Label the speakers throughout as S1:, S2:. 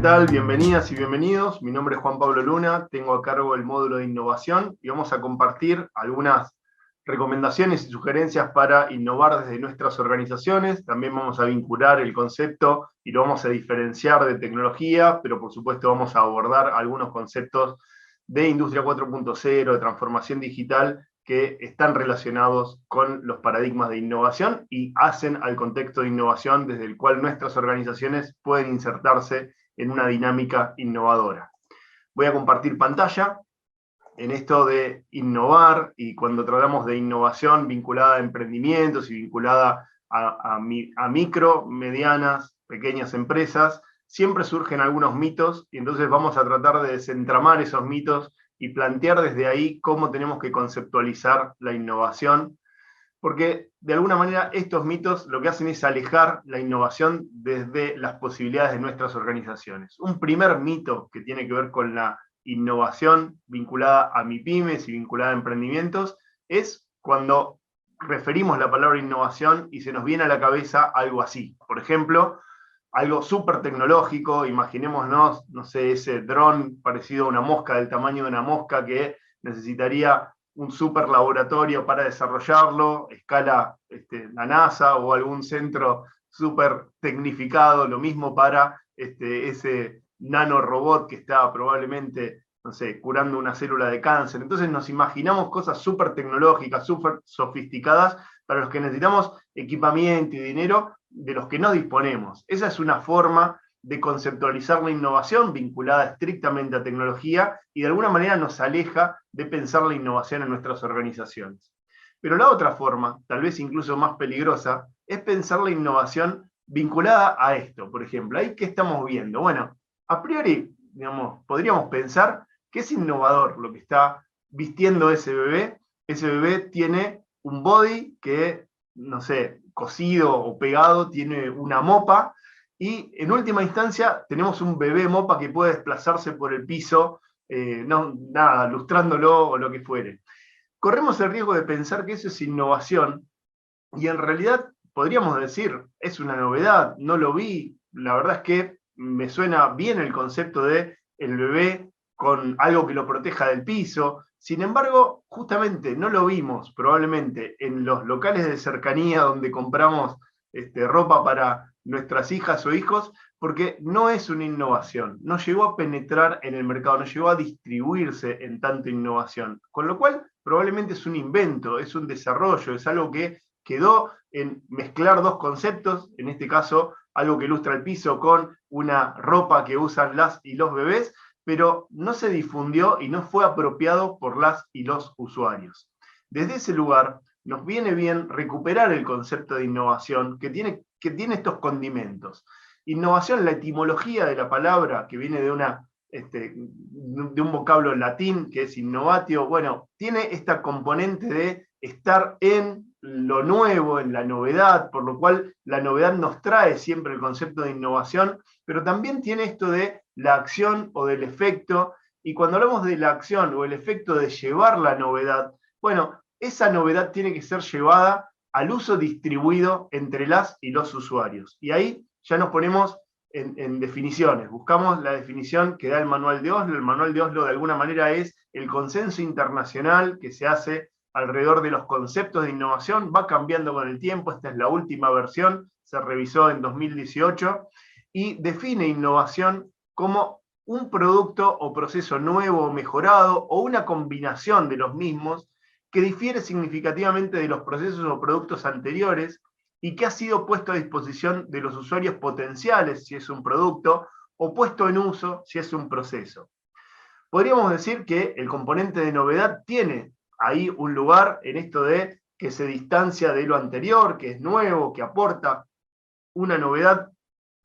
S1: tal? Bienvenidas y bienvenidos. Mi nombre es Juan Pablo Luna, tengo a cargo el módulo de innovación y vamos a compartir algunas recomendaciones y sugerencias para innovar desde nuestras organizaciones. También vamos a vincular el concepto y lo vamos a diferenciar de tecnología, pero por supuesto vamos a abordar algunos conceptos de industria 4.0, de transformación digital, que están relacionados con los paradigmas de innovación y hacen al contexto de innovación desde el cual nuestras organizaciones pueden insertarse en una dinámica innovadora. Voy a compartir pantalla en esto de innovar, y cuando tratamos de innovación vinculada a emprendimientos y vinculada a micro, medianas, pequeñas empresas, siempre surgen algunos mitos, y entonces vamos a tratar de desentramar esos mitos y plantear desde ahí cómo tenemos que conceptualizar la innovación, porque de alguna manera estos mitos lo que hacen es alejar la innovación desde las posibilidades de nuestras organizaciones. Un primer mito que tiene que ver con la innovación vinculada a MIPYMES y vinculada a emprendimientos es cuando referimos la palabra innovación y se nos viene a la cabeza algo así. Por ejemplo, algo súper tecnológico, imaginémonos, no sé, ese dron parecido a una mosca, del tamaño de una mosca, que necesitaría un super laboratorio para desarrollarlo, escala la NASA o algún centro súper tecnificado, lo mismo para ese nanorobot que está probablemente, no sé, curando una célula de cáncer. Entonces nos imaginamos cosas súper tecnológicas, súper sofisticadas, para los que necesitamos equipamiento y dinero de los que no disponemos. Esa es una forma de conceptualizar la innovación vinculada estrictamente a tecnología y de alguna manera nos aleja de pensar la innovación en nuestras organizaciones. Pero la otra forma, tal vez incluso más peligrosa, es pensar la innovación vinculada a esto. Por ejemplo, ¿ahí qué estamos viendo? Bueno, a priori, digamos, podríamos pensar que es innovador lo que está vistiendo ese bebé. Ese bebé tiene un body que, no sé, cosido o pegado, tiene una mopa, y en última instancia tenemos un bebé mopa que puede desplazarse por el piso, nada, lustrándolo o lo que fuere. Corremos el riesgo de pensar que eso es innovación, y en realidad podríamos decir, es una novedad, no lo vi, la verdad es que me suena bien el concepto de el bebé con algo que lo proteja del piso. Sin embargo, justamente no lo vimos probablemente en los locales de cercanía donde compramos ropa para nuestras hijas o hijos, porque no es una innovación, no llegó a penetrar en el mercado, no llegó a distribuirse en tanta innovación, con lo cual probablemente es un invento, es un desarrollo, es algo que quedó en mezclar dos conceptos, en este caso algo que ilustra el piso con una ropa que usan las y los bebés, pero no se difundió y no fue apropiado por las y los usuarios. Desde ese lugar nos viene bien recuperar el concepto de innovación que tiene estos condimentos. Innovación, la etimología de la palabra, que viene de un vocablo latín que es innovatio, bueno, tiene esta componente de estar en lo nuevo, en la novedad, por lo cual la novedad nos trae siempre el concepto de innovación, pero también tiene esto de la acción o del efecto, y cuando hablamos de la acción o el efecto de llevar la novedad, bueno, esa novedad tiene que ser llevada al uso distribuido entre las y los usuarios. Y ahí ya nos ponemos en definiciones, buscamos la definición que da el Manual de Oslo. El Manual de Oslo de alguna manera es el consenso internacional que se hace alrededor de los conceptos de innovación, va cambiando con el tiempo, esta es la última versión, se revisó en 2018, y define innovación como un producto o proceso nuevo o mejorado, o una combinación de los mismos, que difiere significativamente de los procesos o productos anteriores, y que ha sido puesto a disposición de los usuarios potenciales, si es un producto, o puesto en uso, si es un proceso. Podríamos decir que el componente de novedad tiene ahí un lugar en esto de que se distancia de lo anterior, que es nuevo, que aporta una novedad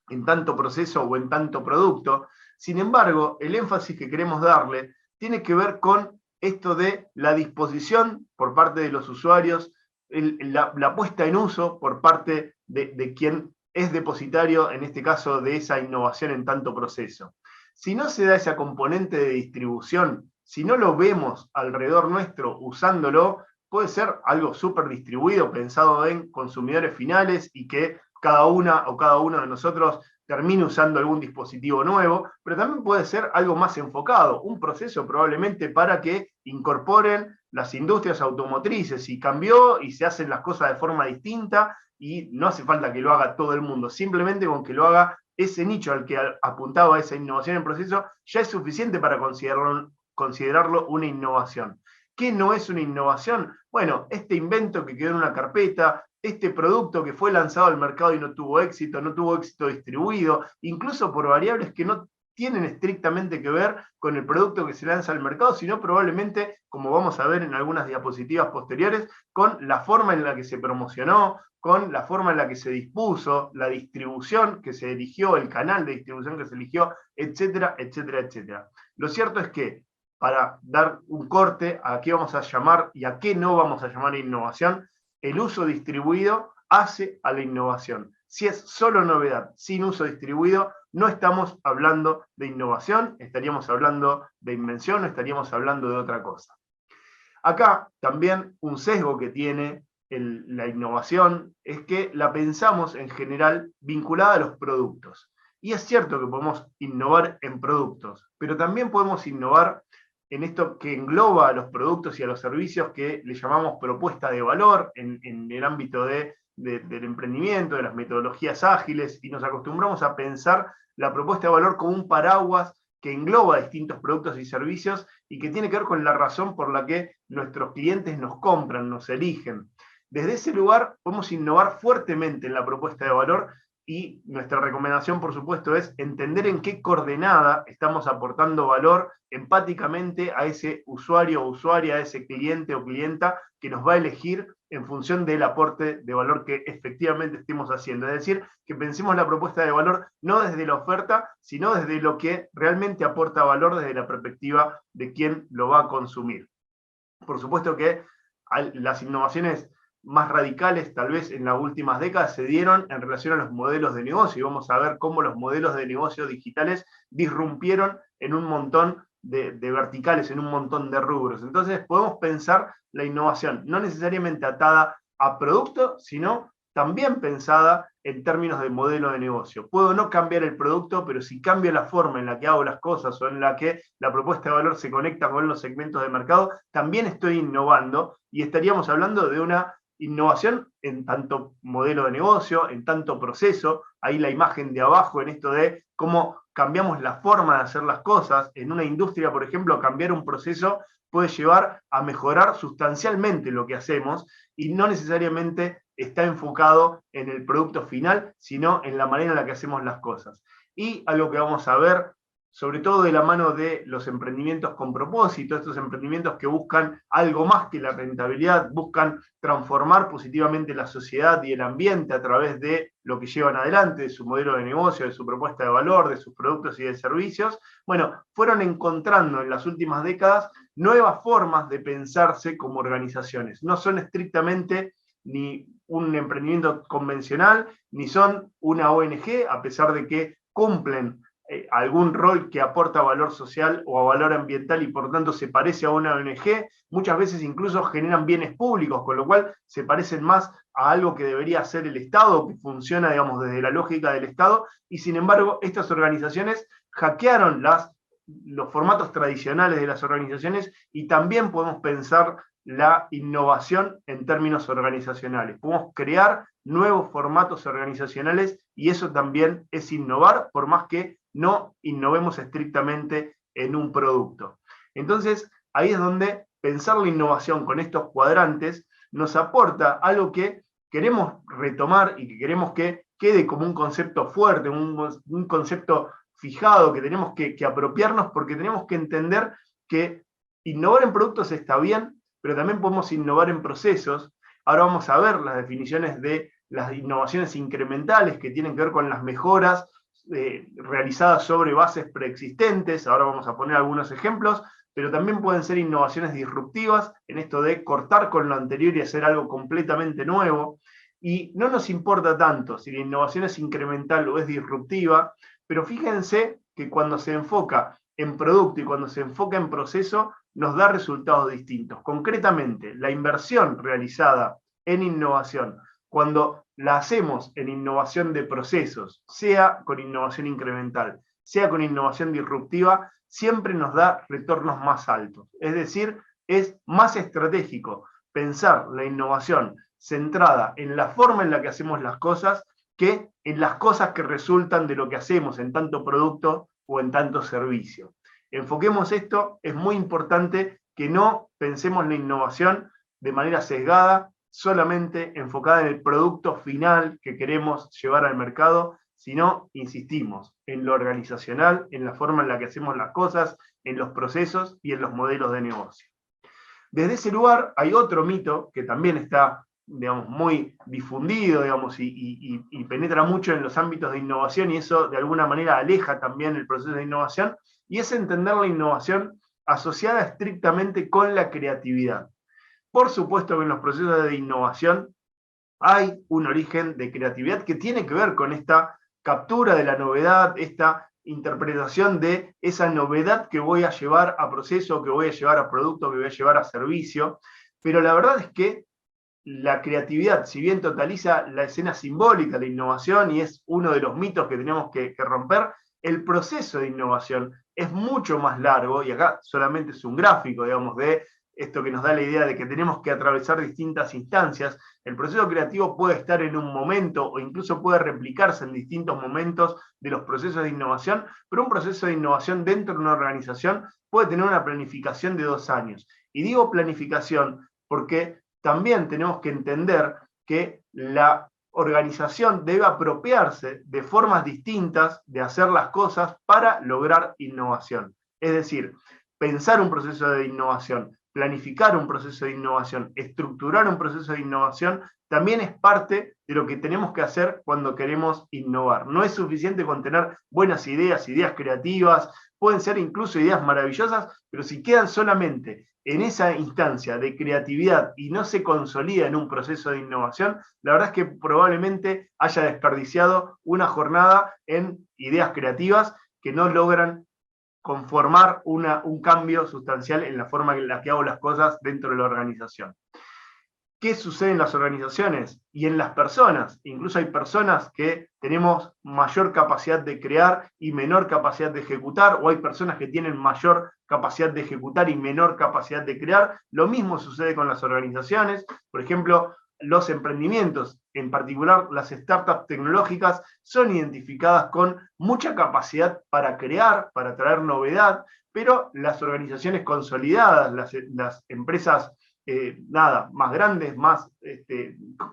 S1: en tanto proceso o en tanto producto. Sin embargo, el énfasis que queremos darle tiene que ver con esto de la disposición por parte de los usuarios, la puesta en uso por parte de quien es depositario, en este caso, de esa innovación en tanto proceso. Si no se da esa componente de distribución, si no lo vemos alrededor nuestro usándolo, puede ser algo súper distribuido, pensado en consumidores finales, y que cada una o cada uno de nosotros termine usando algún dispositivo nuevo, pero también puede ser algo más enfocado, un proceso probablemente para que incorporen las industrias automotrices, y cambió y se hacen las cosas de forma distinta, y no hace falta que lo haga todo el mundo, simplemente con que lo haga ese nicho al que apuntaba esa innovación en proceso, ya es suficiente para considerarlo una innovación. ¿Qué no es una innovación? Bueno, este invento que quedó en una carpeta, este producto que fue lanzado al mercado y no tuvo éxito distribuido, incluso por variables que no tienen estrictamente que ver con el producto que se lanza al mercado, sino probablemente, como vamos a ver en algunas diapositivas posteriores, con la forma en la que se promocionó, con la forma en la que se dispuso, la distribución que se eligió, el canal de distribución que se eligió, etcétera, etcétera, etcétera. Lo cierto es que, para dar un corte a qué vamos a llamar y a qué no vamos a llamar innovación, el uso distribuido hace a la innovación. Si es solo novedad, sin uso distribuido, no estamos hablando de innovación, estaríamos hablando de invención, estaríamos hablando de otra cosa. Acá también un sesgo que tiene la innovación es que la pensamos en general vinculada a los productos. Y es cierto que podemos innovar en productos, pero también podemos innovar en esto que engloba a los productos y a los servicios, que le llamamos propuesta de valor en el ámbito del emprendimiento, de las metodologías ágiles, y nos acostumbramos a pensar la propuesta de valor como un paraguas que engloba distintos productos y servicios y que tiene que ver con la razón por la que nuestros clientes nos compran, nos eligen. Desde ese lugar podemos innovar fuertemente en la propuesta de valor, y nuestra recomendación, por supuesto, es entender en qué coordenada estamos aportando valor empáticamente a ese usuario o usuaria, a ese cliente o clienta que nos va a elegir en función del aporte de valor que efectivamente estemos haciendo. Es decir, que pensemos la propuesta de valor no desde la oferta, sino desde lo que realmente aporta valor desde la perspectiva de quien lo va a consumir. Por supuesto que las innovaciones más radicales, tal vez en las últimas décadas, se dieron en relación a los modelos de negocio, y vamos a ver cómo los modelos de negocio digitales disrumpieron en un montón de verticales, en un montón de rubros. Entonces podemos pensar la innovación no necesariamente atada a producto, sino también pensada en términos de modelo de negocio. Puedo no cambiar el producto, pero si cambio la forma en la que hago las cosas o en la que la propuesta de valor se conecta con los segmentos de mercado, también estoy innovando, y estaríamos hablando de una innovación en tanto modelo de negocio, en tanto proceso. Ahí la imagen de abajo en esto de cómo cambiamos la forma de hacer las cosas. En una industria, por ejemplo, cambiar un proceso puede llevar a mejorar sustancialmente lo que hacemos, y no necesariamente está enfocado en el producto final, sino en la manera en la que hacemos las cosas. Y algo que vamos a ver, sobre todo de la mano de los emprendimientos con propósito, estos emprendimientos que buscan algo más que la rentabilidad, buscan transformar positivamente la sociedad y el ambiente a través de lo que llevan adelante, de su modelo de negocio, de su propuesta de valor, de sus productos y de servicios. Bueno, fueron encontrando en las últimas décadas nuevas formas de pensarse como organizaciones. No son estrictamente ni un emprendimiento convencional, ni son una ONG, a pesar de que cumplen algún rol que aporta valor social o a valor ambiental, y por tanto se parece a una ONG. Muchas veces incluso generan bienes públicos, con lo cual se parecen más a algo que debería ser el Estado, que funciona, digamos, desde la lógica del Estado, y sin embargo estas organizaciones hackearon los formatos tradicionales de las organizaciones, y también podemos pensar la innovación en términos organizacionales. Podemos crear nuevos formatos organizacionales, y eso también es innovar, por más que no innovemos estrictamente en un producto. Entonces, ahí es donde pensar la innovación con estos cuadrantes nos aporta algo que queremos retomar y que queremos que quede como un concepto fuerte, un concepto fijado, que tenemos que apropiarnos, porque tenemos que entender que innovar en productos está bien, pero también podemos innovar en procesos. Ahora vamos a ver las definiciones de las innovaciones incrementales, que tienen que ver con las mejoras realizadas sobre bases preexistentes. Ahora vamos a poner algunos ejemplos, pero también pueden ser innovaciones disruptivas, en esto de cortar con lo anterior y hacer algo completamente nuevo. Y no nos importa tanto si la innovación es incremental o es disruptiva, pero fíjense que cuando se enfoca en producto y cuando se enfoca en proceso, nos da resultados distintos. Concretamente, la inversión realizada en innovación cuando la hacemos en innovación de procesos, sea con innovación incremental, sea con innovación disruptiva, siempre nos da retornos más altos. Es decir, es más estratégico pensar la innovación centrada en la forma en la que hacemos las cosas que en las cosas que resultan de lo que hacemos en tanto producto o en tanto servicio. Enfoquemos esto, es muy importante que no pensemos la innovación de manera sesgada, solamente enfocada en el producto final que queremos llevar al mercado, sino, insistimos, en lo organizacional, en la forma en la que hacemos las cosas, en los procesos y en los modelos de negocio. Desde ese lugar hay otro mito que también está, digamos, muy difundido, digamos, y penetra mucho en los ámbitos de innovación, y eso de alguna manera aleja también el proceso de innovación, y es entender la innovación asociada estrictamente con la creatividad. Por supuesto que en los procesos de innovación hay un origen de creatividad que tiene que ver con esta captura de la novedad, esta interpretación de esa novedad que voy a llevar a proceso, que voy a llevar a producto, que voy a llevar a servicio, pero la verdad es que la creatividad, si bien totaliza la escena simbólica de la innovación y es uno de los mitos que tenemos que romper, el proceso de innovación es mucho más largo, y acá solamente es un gráfico, digamos, de esto que nos da la idea de que tenemos que atravesar distintas instancias. El proceso creativo puede estar en un momento o incluso puede replicarse en distintos momentos de los procesos de innovación, pero un proceso de innovación dentro de una organización puede tener una planificación de 2 años. Y digo planificación porque también tenemos que entender que la organización debe apropiarse de formas distintas de hacer las cosas para lograr innovación. Es decir, pensar un proceso de innovación, planificar un proceso de innovación, estructurar un proceso de innovación, también es parte de lo que tenemos que hacer cuando queremos innovar. No es suficiente con tener buenas ideas, ideas creativas, pueden ser incluso ideas maravillosas, pero si quedan solamente en esa instancia de creatividad y no se consolida en un proceso de innovación, la verdad es que probablemente haya desperdiciado una jornada en ideas creativas que no logran conformar un cambio sustancial en la forma en la que hago las cosas dentro de la organización. ¿Qué sucede en las organizaciones y en las personas? Incluso hay personas que tenemos mayor capacidad de crear y menor capacidad de ejecutar, o hay personas que tienen mayor capacidad de ejecutar y menor capacidad de crear. Lo mismo sucede con las organizaciones. Por ejemplo, los emprendimientos, en particular las startups tecnológicas, son identificadas con mucha capacidad para crear, para traer novedad, pero las organizaciones consolidadas, las empresas más grandes,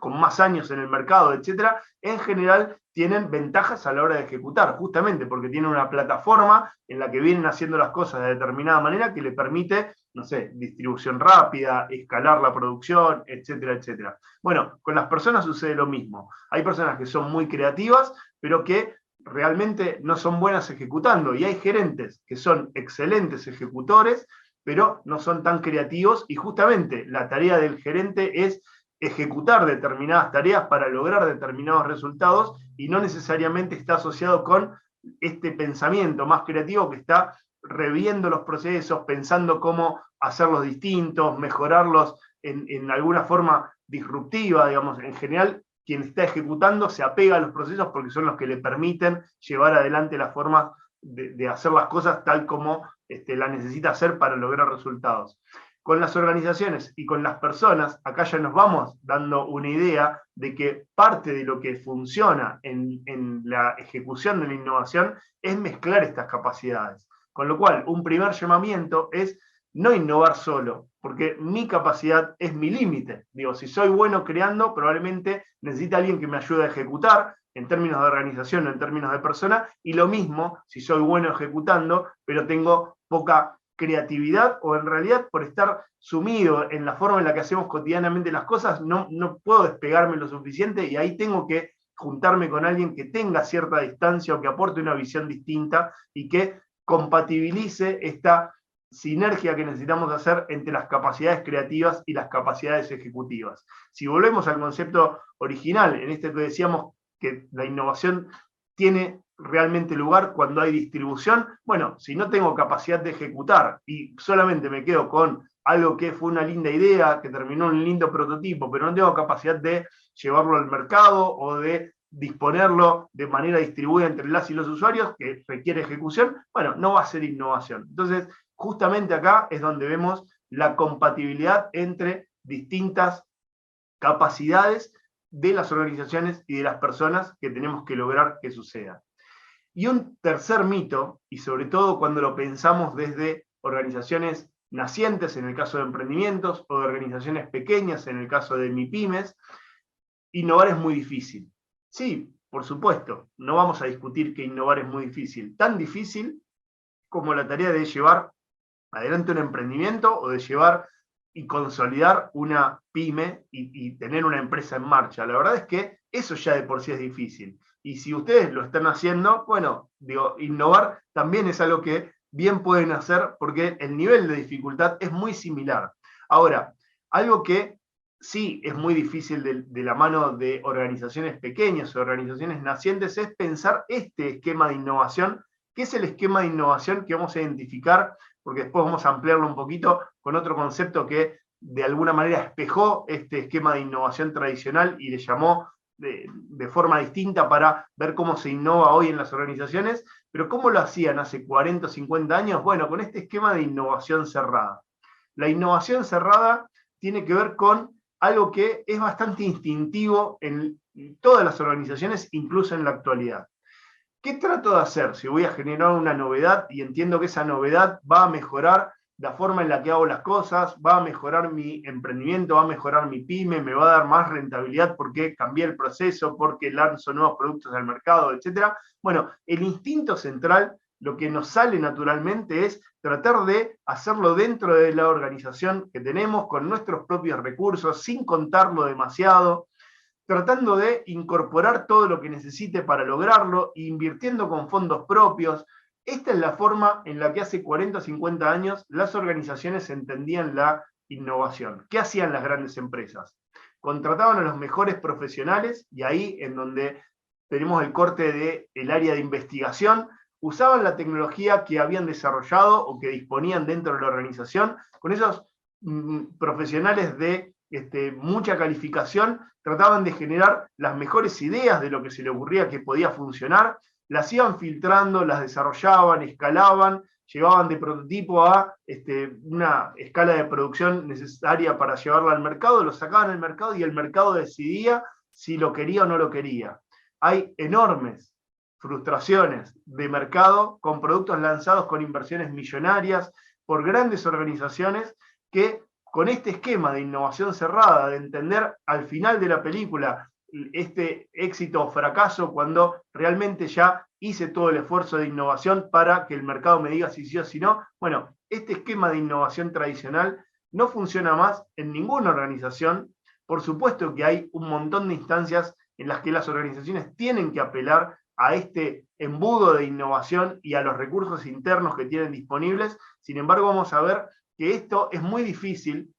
S1: con más años en el mercado, etcétera, en general tienen ventajas a la hora de ejecutar, justamente porque tienen una plataforma en la que vienen haciendo las cosas de determinada manera que le permite, no sé, distribución rápida, escalar la producción, etcétera, etcétera. Bueno, con las personas sucede lo mismo. Hay personas que son muy creativas, pero que realmente no son buenas ejecutando, y hay gerentes que son excelentes ejecutores, pero no son tan creativos, y justamente la tarea del gerente es ejecutar determinadas tareas para lograr determinados resultados, y no necesariamente está asociado con este pensamiento más creativo que está reviendo los procesos, pensando cómo hacerlos distintos, mejorarlos en alguna forma disruptiva, digamos. En general, quien está ejecutando se apega a los procesos porque son los que le permiten llevar adelante las formas de hacer las cosas tal como la necesita hacer para lograr resultados. Con las organizaciones y con las personas, acá ya nos vamos dando una idea de que parte de lo que funciona en la ejecución de la innovación es mezclar estas capacidades. Con lo cual, un primer llamamiento es no innovar solo, porque mi capacidad es mi límite. Digo, si soy bueno creando, probablemente necesita alguien que me ayude a ejecutar, en términos de organización o en términos de persona, y lo mismo si soy bueno ejecutando, pero tengo poca creatividad, o en realidad por estar sumido en la forma en la que hacemos cotidianamente las cosas, no puedo despegarme lo suficiente, y ahí tengo que juntarme con alguien que tenga cierta distancia o que aporte una visión distinta y que compatibilice esta sinergia que necesitamos hacer entre las capacidades creativas y las capacidades ejecutivas. Si volvemos al concepto original, en este que decíamos que la innovación tiene realmente lugar cuando hay distribución? Bueno, si no tengo capacidad de ejecutar y solamente me quedo con algo que fue una linda idea, que terminó en un lindo prototipo, pero no tengo capacidad de llevarlo al mercado o de disponerlo de manera distribuida entre las y los usuarios, que requiere ejecución, bueno, no va a ser innovación. Entonces, justamente acá es donde vemos la compatibilidad entre distintas capacidades de las organizaciones y de las personas que tenemos que lograr que suceda. Y un tercer mito, y sobre todo cuando lo pensamos desde organizaciones nacientes, en el caso de emprendimientos, o de organizaciones pequeñas, en el caso de MIPYMES, innovar es muy difícil. Sí, por supuesto, no vamos a discutir que innovar es muy difícil. Tan difícil como la tarea de llevar adelante un emprendimiento o de llevar y consolidar una pyme y tener una empresa en marcha. La verdad es que eso ya de por sí es difícil. Y si ustedes lo están haciendo, bueno, digo, innovar también es algo que bien pueden hacer porque el nivel de dificultad es muy similar. Ahora, algo que sí es muy difícil de la mano de organizaciones pequeñas o organizaciones nacientes es pensar este esquema de innovación, que es el esquema de innovación que vamos a identificar, porque después vamos a ampliarlo un poquito con otro concepto que de alguna manera espejó este esquema de innovación tradicional y le llamó de forma distinta para ver cómo se innova hoy en las organizaciones, pero ¿cómo lo hacían hace 40 o 50 años? Bueno, con este esquema de innovación cerrada. La innovación cerrada tiene que ver con algo que es bastante instintivo en todas las organizaciones, incluso en la actualidad. ¿Qué trato de hacer si voy a generar una novedad y entiendo que esa novedad va a mejorar la forma en la que hago las cosas, va a mejorar mi emprendimiento, va a mejorar mi pyme, me va a dar más rentabilidad porque cambié el proceso, porque lanzo nuevos productos al mercado, etcétera? Bueno, el instinto central, lo que nos sale naturalmente es tratar de hacerlo dentro de la organización que tenemos, con nuestros propios recursos, sin contarlo demasiado, tratando de incorporar todo lo que necesite para lograrlo, invirtiendo con fondos propios. Esta es la forma en la que hace 40 o 50 años las organizaciones entendían la innovación. ¿Qué hacían las grandes empresas? Contrataban a los mejores profesionales, y ahí en donde tenemos el corte del área de investigación, usaban la tecnología que habían desarrollado o que disponían dentro de la organización, con esos profesionales de mucha calificación, trataban de generar las mejores ideas de lo que se le ocurría que podía funcionar, las iban filtrando, las desarrollaban, escalaban, llevaban de prototipo a una escala de producción necesaria para llevarla al mercado, lo sacaban al mercado y el mercado decidía si lo quería o no lo quería. Hay enormes frustraciones de mercado con productos lanzados con inversiones millonarias por grandes organizaciones que con este esquema de innovación cerrada, de entender al final de la película este éxito o fracaso cuando realmente ya hice todo el esfuerzo de innovación para que el mercado me diga si sí o si no. Bueno, este esquema de innovación tradicional no funciona más en ninguna organización. Por supuesto que hay un montón de instancias en las que las organizaciones tienen que apelar a este embudo de innovación y a los recursos internos que tienen disponibles. Sin embargo, vamos a ver que esto es muy difícil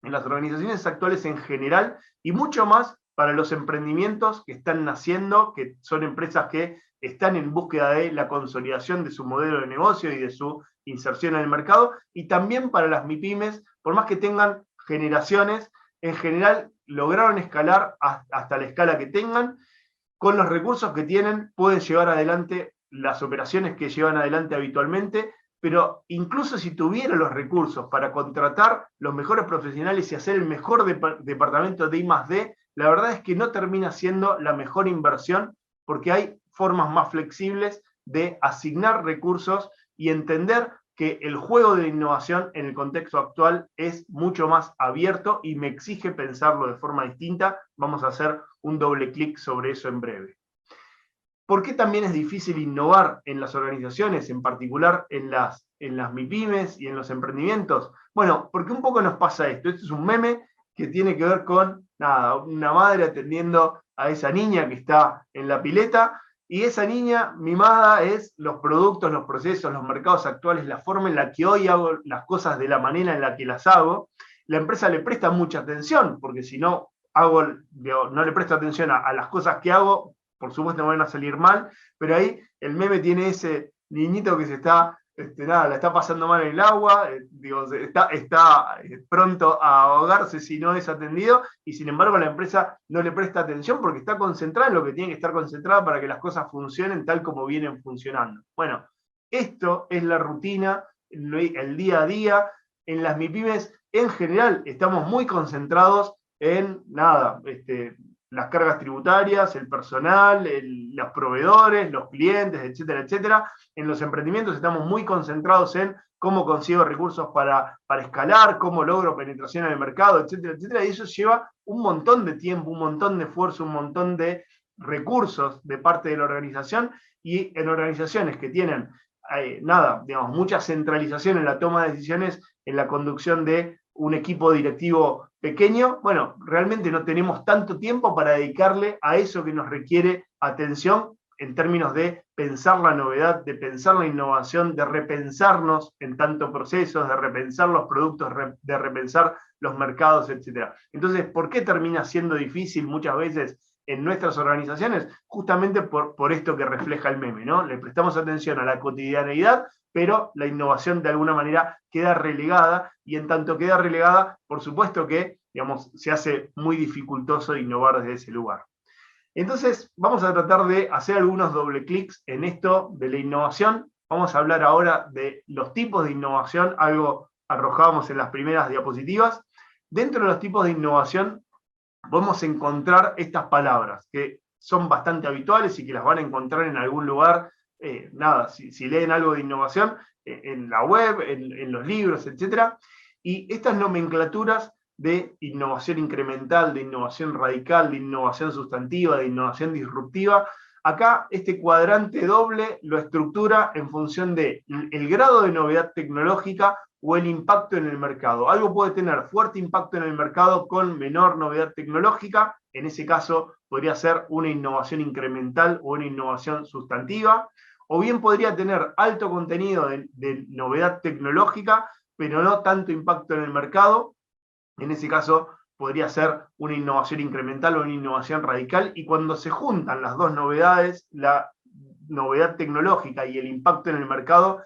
S1: en las organizaciones actuales en general y mucho más para los emprendimientos que están naciendo, que son empresas que están en búsqueda de la consolidación de su modelo de negocio y de su inserción en el mercado, y también para las MIPYMES, por más que tengan generaciones, en general lograron escalar hasta la escala que tengan. Con los recursos que tienen pueden llevar adelante las operaciones que llevan adelante habitualmente, pero incluso si tuviera los recursos para contratar los mejores profesionales y hacer el mejor departamento de I+D, la verdad es que no termina siendo la mejor inversión porque hay formas más flexibles de asignar recursos y entender que el juego de la innovación en el contexto actual es mucho más abierto y me exige pensarlo de forma distinta. Vamos a hacer un doble clic sobre eso en breve. ¿Por qué también es difícil innovar en las organizaciones, en particular en las MIPYMES y en los emprendimientos? Bueno, porque un poco nos pasa esto. Este es un meme que tiene que ver con una madre atendiendo a esa niña que está en la pileta, y esa niña mimada es los productos, los procesos, los mercados actuales, la forma en la que hoy hago las cosas de la manera en la que las hago. La empresa le presta mucha atención, porque si no no le presto atención a las cosas que hago, por supuesto no van a salir mal, pero ahí el meme tiene ese niñito que se está, la está pasando mal en el agua, digo, está pronto a ahogarse si no es atendido, y sin embargo la empresa no le presta atención porque está concentrada en lo que tiene que estar concentrada para que las cosas funcionen tal como vienen funcionando. Bueno, esto es la rutina, el día a día. En las MIPYMES en general estamos muy concentrados en nada, las cargas tributarias, el personal, los proveedores, los clientes, etcétera, etcétera. En los emprendimientos estamos muy concentrados en cómo consigo recursos para escalar, cómo logro penetración en el mercado, etcétera, etcétera. Y eso lleva un montón de tiempo, un montón de esfuerzo, un montón de recursos de parte de la organización, y en organizaciones que tienen digamos, mucha centralización en la toma de decisiones, en la conducción de un equipo directivo pequeño, bueno, realmente no tenemos tanto tiempo para dedicarle a eso que nos requiere atención en términos de pensar la novedad, de pensar la innovación, de repensarnos en tanto procesos, de repensar los productos, de repensar los mercados, etc. Entonces, ¿por qué termina siendo difícil muchas veces en nuestras organizaciones? Justamente por esto que refleja el meme, ¿no? Le prestamos atención a la cotidianeidad, pero la innovación de alguna manera queda relegada, y en tanto queda relegada, por supuesto que, digamos, se hace muy dificultoso innovar desde ese lugar. Entonces, vamos a tratar de hacer algunos doble clics en esto de la innovación. Vamos a hablar ahora de los tipos de innovación, algo arrojábamos en las primeras diapositivas. Dentro de los tipos de innovación podemos encontrar estas palabras, que son bastante habituales y que las van a encontrar en algún lugar, si leen algo de innovación, en la web, en los libros, etc. Y estas nomenclaturas de innovación incremental, de innovación radical, de innovación sustantiva, de innovación disruptiva, acá este cuadrante doble lo estructura en función del grado de novedad tecnológica o el impacto en el mercado. Algo puede tener fuerte impacto en el mercado con menor novedad tecnológica, en ese caso podría ser una innovación incremental o una innovación sustantiva, o bien podría tener alto contenido de novedad tecnológica, pero no tanto impacto en el mercado. En ese caso podría ser una innovación incremental o una innovación radical, y cuando se juntan las dos novedades, la novedad tecnológica y el impacto en el mercado,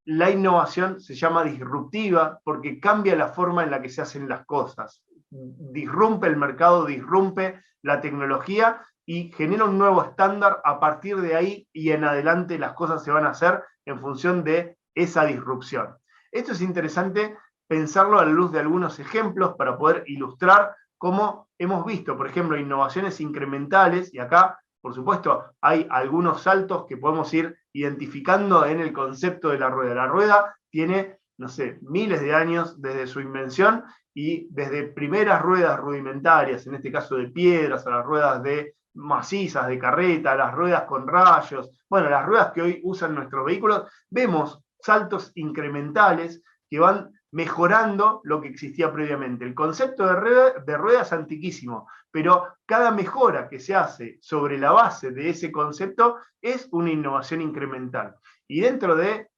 S1: la innovación se llama disruptiva porque cambia la forma en la que se hacen las cosas. Disrumpe el mercado, disrumpe la tecnología y genera un nuevo estándar. A partir de ahí y en adelante las cosas se van a hacer en función de esa disrupción. Esto es interesante pensarlo a la luz de algunos ejemplos para poder ilustrar cómo hemos visto, por ejemplo, innovaciones incrementales, y acá, por supuesto, hay algunos saltos que podemos ir identificando en el concepto de la rueda. La rueda tiene, no sé, miles de años desde su invención, y desde primeras ruedas rudimentarias, en este caso de piedras, a las ruedas de macizas, de carreta, las ruedas con rayos, bueno, las ruedas que hoy usan nuestros vehículos, vemos saltos incrementales que van mejorando lo que existía previamente. El concepto de rueda es antiquísimo, pero cada mejora que se hace sobre la base de ese concepto es una innovación incremental. Y dentro de,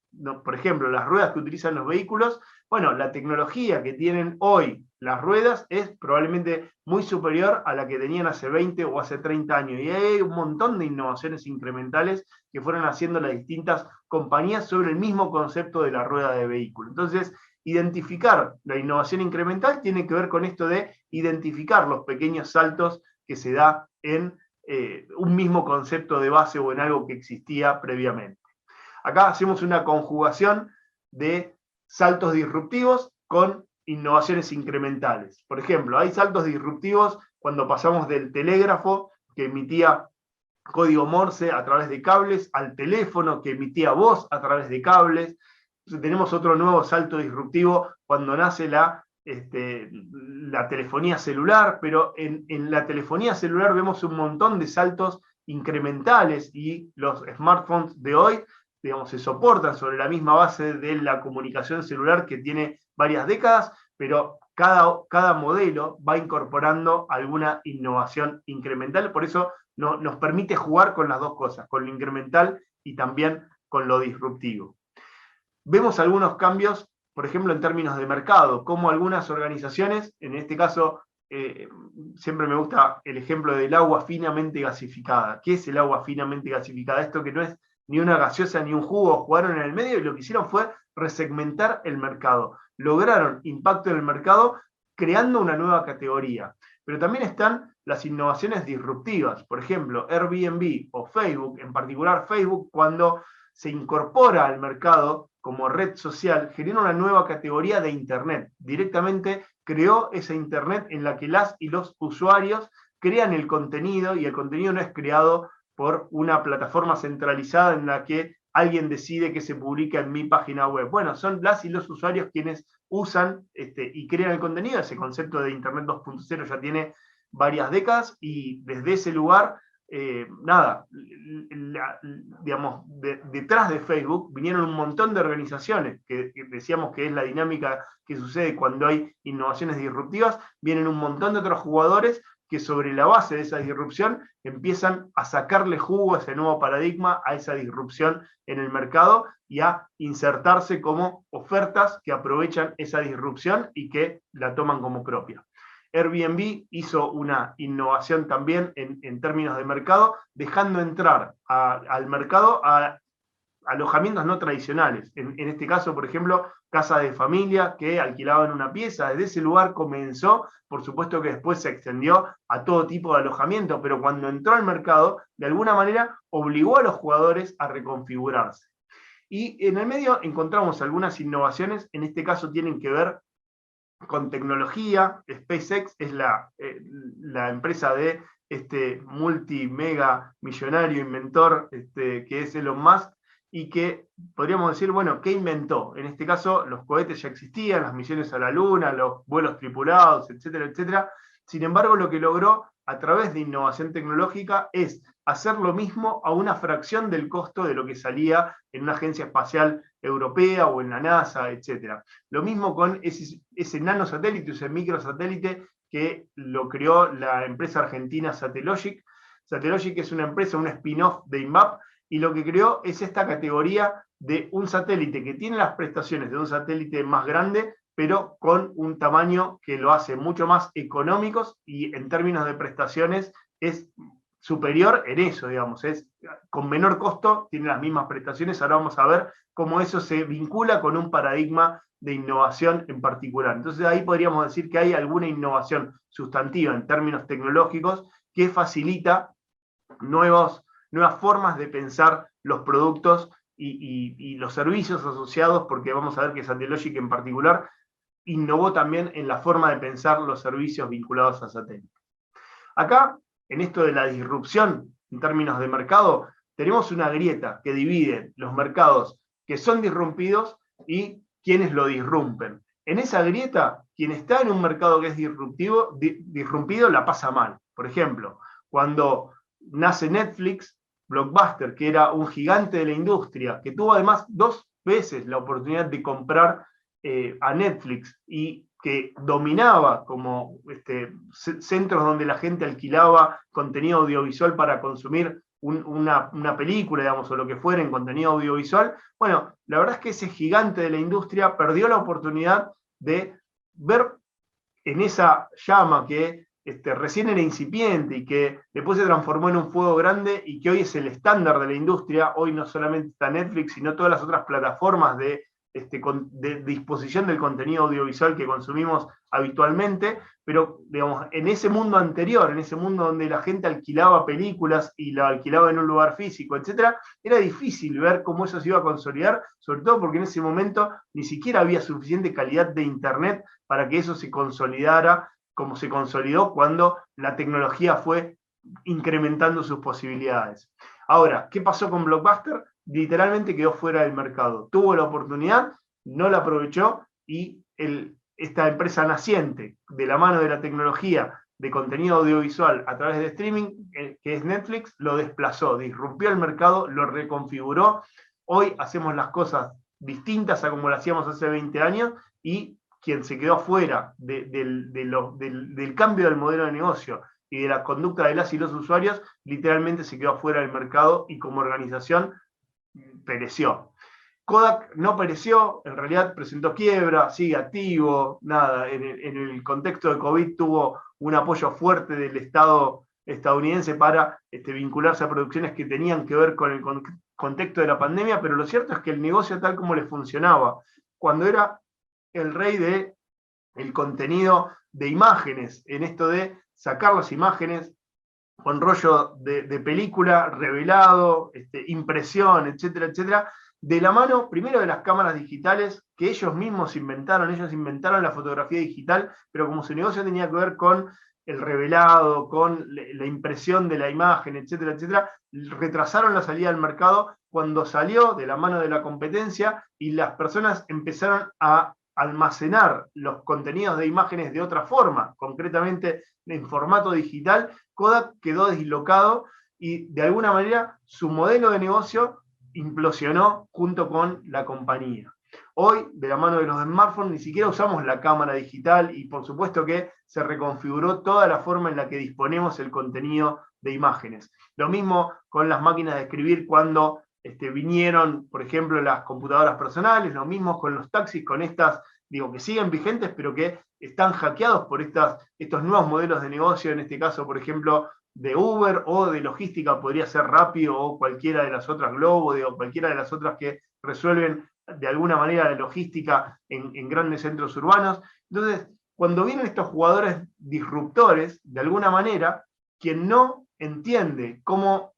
S1: por ejemplo, las ruedas que utilizan los vehículos, bueno, la tecnología que tienen hoy las ruedas es probablemente muy superior a la que tenían hace 20 o hace 30 años. Y hay un montón de innovaciones incrementales que fueron haciendo las distintas compañías sobre el mismo concepto de la rueda de vehículo. Entonces, identificar la innovación incremental tiene que ver con esto de identificar los pequeños saltos que se da en un mismo concepto de base o en algo que existía previamente. Acá hacemos una conjugación de saltos disruptivos con innovaciones incrementales. Por ejemplo, hay saltos disruptivos cuando pasamos del telégrafo, que emitía código Morse a través de cables, al teléfono, que emitía voz a través de cables. Entonces tenemos otro nuevo salto disruptivo cuando nace la telefonía celular, pero en la telefonía celular vemos un montón de saltos incrementales, y los smartphones de hoy, digamos, se soportan sobre la misma base de la comunicación celular que tiene varias décadas, pero cada modelo va incorporando alguna innovación incremental. Por eso nos permite jugar con las dos cosas, con lo incremental y también con lo disruptivo. Vemos algunos cambios, por ejemplo, en términos de mercado, como algunas organizaciones, en este caso siempre me gusta el ejemplo del agua finamente gasificada. ¿Qué es el agua finamente gasificada? Esto que no es ni una gaseosa ni un jugo, jugaron en el medio y lo que hicieron fue resegmentar el mercado. Lograron impacto en el mercado creando una nueva categoría. Pero también están las innovaciones disruptivas. Por ejemplo, Airbnb o Facebook, en particular Facebook, cuando se incorpora al mercado como red social, genera una nueva categoría de Internet. Directamente creó esa Internet en la que las y los usuarios crean el contenido, y el contenido no es creado por una plataforma centralizada en la que alguien decide que se publica en mi página web. Bueno, son las y los usuarios quienes usan y crean el contenido. Ese concepto de Internet 2.0 ya tiene varias décadas, y desde ese lugar, digamos, detrás de Facebook vinieron un montón de organizaciones, que decíamos que es la dinámica que sucede cuando hay innovaciones disruptivas. Vienen un montón de otros jugadores que sobre la base de esa disrupción empiezan a sacarle jugo a ese nuevo paradigma, a esa disrupción en el mercado, y a insertarse como ofertas que aprovechan esa disrupción y que la toman como propia. Airbnb hizo una innovación también en términos de mercado, dejando entrar al mercado a alojamientos no tradicionales. En este caso, por ejemplo, casas de familia que alquilaban una pieza. Desde ese lugar comenzó, por supuesto que después se extendió a todo tipo de alojamiento, pero cuando entró al mercado, de alguna manera obligó a los jugadores a reconfigurarse. Y en el medio encontramos algunas innovaciones, en este caso tienen que ver con tecnología. SpaceX es la empresa de este multi-mega millonario inventor que es Elon Musk, y que podríamos decir, bueno, ¿qué inventó? En este caso, los cohetes ya existían, las misiones a la Luna, los vuelos tripulados, etcétera, etcétera. Sin embargo, lo que logró a través de innovación tecnológica es hacer lo mismo a una fracción del costo de lo que salía en una agencia espacial europea o en la NASA, etcétera. Lo mismo con ese nanosatélite, ese microsatélite que lo creó la empresa argentina Satellogic. Satellogic es una empresa, un spin-off de INMAP, y lo que creó es esta categoría de un satélite que tiene las prestaciones de un satélite más grande, pero con un tamaño que lo hace mucho más económicos, y en términos de prestaciones es superior en eso, digamos, es con menor costo, tiene las mismas prestaciones. Ahora vamos a ver cómo eso se vincula con un paradigma de innovación en particular. Entonces ahí podríamos decir que hay alguna innovación sustantiva en términos tecnológicos que facilita nuevas formas de pensar los productos y los servicios asociados, porque vamos a ver que Satellogic en particular innovó también en la forma de pensar los servicios vinculados a satélites. Acá, en esto de la disrupción en términos de mercado, tenemos una grieta que divide los mercados que son disrumpidos y quienes lo disrumpen. En esa grieta, quien está en un mercado que es disrumpido la pasa mal. Por ejemplo, cuando nace Netflix, Blockbuster, que era un gigante de la industria, que tuvo además 2 veces la oportunidad de comprar a Netflix, y que dominaba como centros donde la gente alquilaba contenido audiovisual para consumir una película, digamos, o lo que fuera en contenido audiovisual. Bueno, la verdad es que ese gigante de la industria perdió la oportunidad de ver en esa llama que recién era incipiente y que después se transformó en un fuego grande, y que hoy es el estándar de la industria. Hoy no solamente está Netflix, sino todas las otras plataformas de disposición del contenido audiovisual que consumimos habitualmente. Pero, digamos, en ese mundo anterior, en ese mundo donde la gente alquilaba películas y la alquilaba en un lugar físico, etcétera, era difícil ver cómo eso se iba a consolidar, sobre todo porque en ese momento ni siquiera había suficiente calidad de Internet para que eso se consolidara como se consolidó cuando la tecnología fue incrementando sus posibilidades. Ahora, ¿qué pasó con Blockbuster? Literalmente quedó fuera del mercado. Tuvo la oportunidad, no la aprovechó, y esta empresa naciente de la mano de la tecnología de contenido audiovisual a través de streaming, que es Netflix, lo desplazó, disrumpió el mercado, lo reconfiguró. Hoy hacemos las cosas distintas a como lo hacíamos hace 20 años, y quien se quedó afuera del cambio del modelo de negocio y de la conducta de las y los usuarios, literalmente se quedó afuera del mercado, y como organización pereció. Kodak no pereció, en realidad presentó quiebra, sigue activo, nada, en el contexto de COVID tuvo un apoyo fuerte del Estado estadounidense para vincularse a producciones que tenían que ver con el contexto de la pandemia, pero lo cierto es que el negocio tal como le funcionaba, cuando era el rey del contenido de imágenes, en esto de sacar las imágenes con rollo de película, revelado, impresión, etcétera, etcétera, de la mano primero de las cámaras digitales que ellos mismos inventaron, ellos inventaron la fotografía digital, pero como su negocio tenía que ver con el revelado, con la impresión de la imagen, etcétera, etcétera, retrasaron la salida al mercado cuando salió de la mano de la competencia y las personas empezaron a almacenar los contenidos de imágenes de otra forma, concretamente en formato digital. Kodak quedó dislocado y de alguna manera su modelo de negocio implosionó junto con la compañía. Hoy, de la mano de los smartphones, ni siquiera usamos la cámara digital y por supuesto que se reconfiguró toda la forma en la que disponemos el contenido de imágenes. Lo mismo con las máquinas de escribir cuando vinieron, por ejemplo, las computadoras personales, lo mismo con los taxis, con estas, digo, que siguen vigentes, pero que están hackeados por estos nuevos modelos de negocio, en este caso, por ejemplo, de Uber o de logística, podría ser Rápido o cualquiera de las otras, Globo, o cualquiera de las otras que resuelven de alguna manera la logística en grandes centros urbanos. Entonces, cuando vienen estos jugadores disruptores, de alguna manera, quien no entiende cómo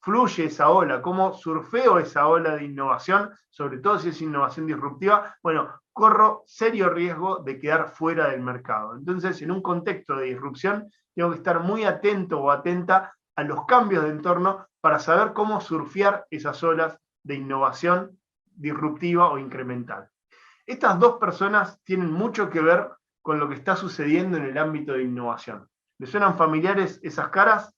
S1: fluye esa ola, cómo surfeo esa ola de innovación, sobre todo si es innovación disruptiva, bueno, corro serio riesgo de quedar fuera del mercado. Entonces, en un contexto de disrupción, tengo que estar muy atento o atenta a los cambios de entorno para saber cómo surfear esas olas de innovación disruptiva o incremental. Estas dos personas tienen mucho que ver con lo que está sucediendo en el ámbito de innovación. ¿Les suenan familiares esas caras?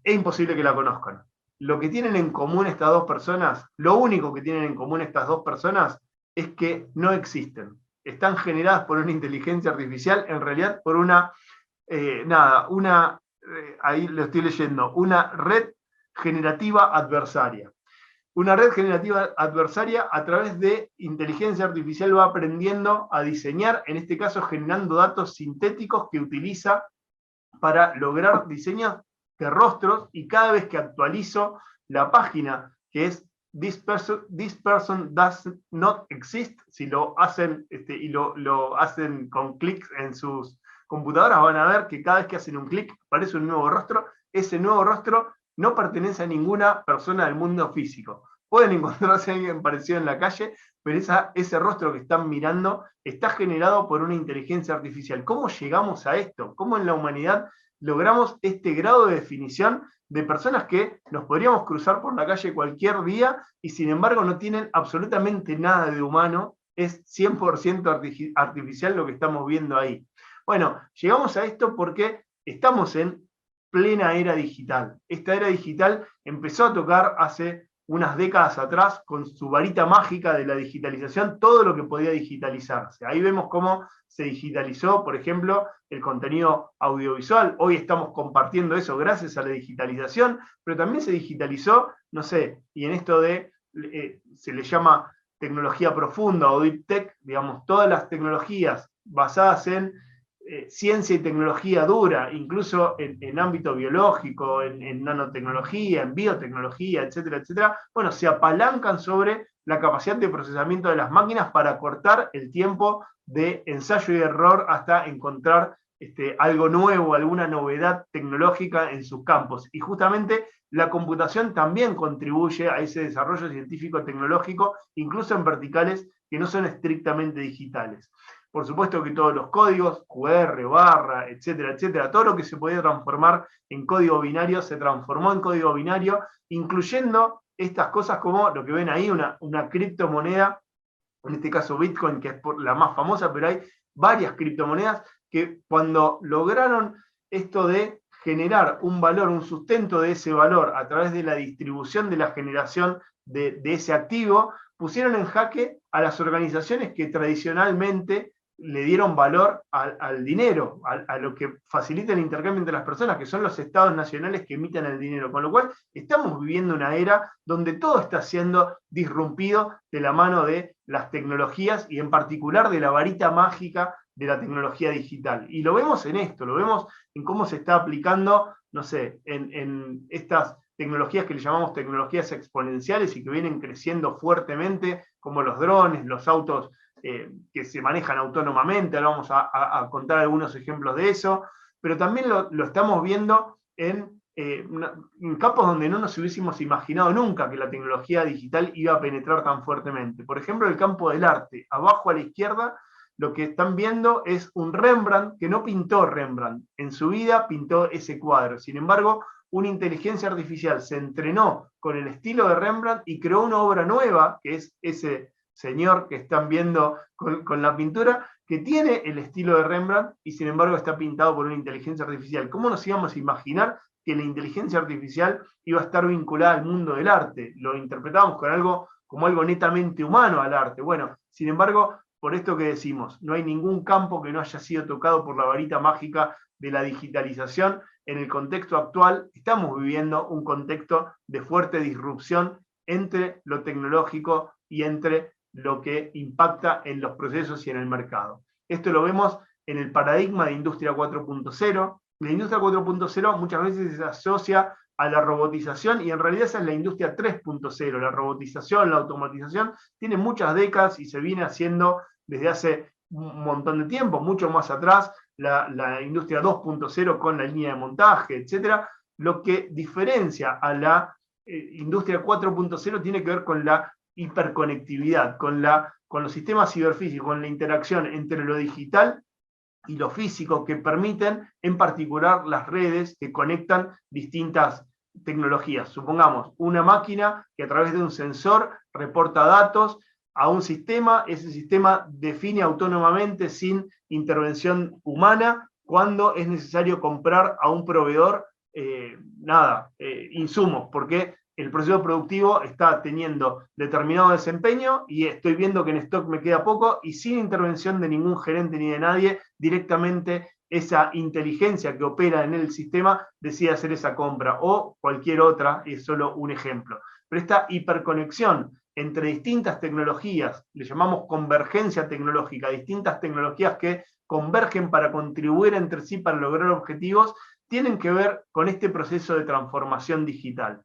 S1: Es imposible que la conozcan. Lo que tienen en común estas dos personas, lo único que tienen en común estas dos personas, es que no existen. Están generadas por una inteligencia artificial, en realidad por ahí lo estoy leyendo, una red generativa adversaria. Una red generativa adversaria a través de inteligencia artificial va aprendiendo a diseñar, en este caso generando datos sintéticos que utiliza para lograr diseños de rostros, y cada vez que actualizo la página, que es this person does not exist, si lo hacen y lo hacen con clics en sus computadoras, van a ver que cada vez que hacen un clic aparece un nuevo rostro. Ese nuevo rostro no pertenece a ninguna persona del mundo físico. Pueden encontrarse a alguien parecido en la calle, pero ese rostro que están mirando está generado por una inteligencia artificial. ¿Cómo llegamos a esto? ¿Cómo en la humanidad logramos este grado de definición de personas que nos podríamos cruzar por la calle cualquier día y sin embargo no tienen absolutamente nada de humano? Es 100% artificial lo que estamos viendo ahí. Bueno, llegamos a esto porque estamos en plena era digital. Esta era digital empezó a tocar hace unas décadas atrás con su varita mágica de la digitalización todo lo que podía digitalizarse. Ahí vemos cómo se digitalizó, por ejemplo, el contenido audiovisual. Hoy estamos compartiendo eso gracias a la digitalización, pero también se digitalizó, no sé, y en esto se le llama tecnología profunda o deep tech, digamos, todas las tecnologías basadas en ciencia y tecnología dura, incluso en ámbito biológico, en nanotecnología, en biotecnología, etcétera, etcétera, bueno, se apalancan sobre la capacidad de procesamiento de las máquinas para cortar el tiempo de ensayo y error hasta encontrar algo nuevo, alguna novedad tecnológica en sus campos. Y justamente la computación también contribuye a ese desarrollo científico-tecnológico, incluso en verticales que no son estrictamente digitales. Por supuesto que todos los códigos, QR, barra, etcétera, etcétera, todo lo que se podía transformar en código binario se transformó en código binario, incluyendo estas cosas como lo que ven ahí, una criptomoneda, en este caso Bitcoin, que es la más famosa, pero hay varias criptomonedas que cuando lograron esto de generar un valor, un sustento de ese valor a través de la distribución de la generación de ese activo, pusieron en jaque a las organizaciones que tradicionalmente le dieron valor al dinero, a lo que facilita el intercambio entre las personas, que son los estados nacionales que emiten el dinero. Con lo cual, estamos viviendo una era donde todo está siendo disrumpido de la mano de las tecnologías y en particular de la varita mágica de la tecnología digital. Y lo vemos en esto, lo vemos en cómo se está aplicando, no sé, en estas tecnologías que le llamamos tecnologías exponenciales y que vienen creciendo fuertemente, como los drones, los autos que se manejan autónomamente. Ahora vamos a contar algunos ejemplos de eso, pero también lo estamos viendo en campos donde no nos hubiésemos imaginado nunca que la tecnología digital iba a penetrar tan fuertemente. Por ejemplo, el campo del arte. Abajo a la izquierda, lo que están viendo es un Rembrandt que no pintó Rembrandt. En su vida pintó ese cuadro. Sin embargo, una inteligencia artificial se entrenó con el estilo de Rembrandt y creó una obra nueva, que es ese señor que están viendo con la pintura, que tiene el estilo de Rembrandt y sin embargo está pintado por una inteligencia artificial. ¿Cómo nos íbamos a imaginar que la inteligencia artificial iba a estar vinculada al mundo del arte? Lo interpretamos como algo netamente humano al arte. Bueno, sin embargo, por esto que decimos, no hay ningún campo que no haya sido tocado por la varita mágica de la digitalización. En el contexto actual estamos viviendo un contexto de fuerte disrupción entre lo tecnológico y entre lo que impacta en los procesos y en el mercado. Esto lo vemos en el paradigma de Industria 4.0. La Industria 4.0 muchas veces se asocia a la robotización y en realidad esa es la Industria 3.0. La robotización, la automatización, tiene muchas décadas y se viene haciendo desde hace un montón de tiempo, mucho más atrás, la Industria 2.0 con la línea de montaje, etc. Lo que diferencia a la Industria 4.0 tiene que ver con la hiperconectividad, con los sistemas ciberfísicos, con la interacción entre lo digital y lo físico que permiten, en particular, las redes que conectan distintas tecnologías. Supongamos una máquina que a través de un sensor reporta datos a un sistema, ese sistema define autónomamente, sin intervención humana, cuando es necesario comprar a un proveedor insumos, porque el proceso productivo está teniendo determinado desempeño y estoy viendo que en stock me queda poco y sin intervención de ningún gerente ni de nadie, directamente esa inteligencia que opera en el sistema decide hacer esa compra o cualquier otra, es solo un ejemplo. Pero esta hiperconexión entre distintas tecnologías, le llamamos convergencia tecnológica, distintas tecnologías que convergen para contribuir entre sí para lograr objetivos, tienen que ver con este proceso de transformación digital.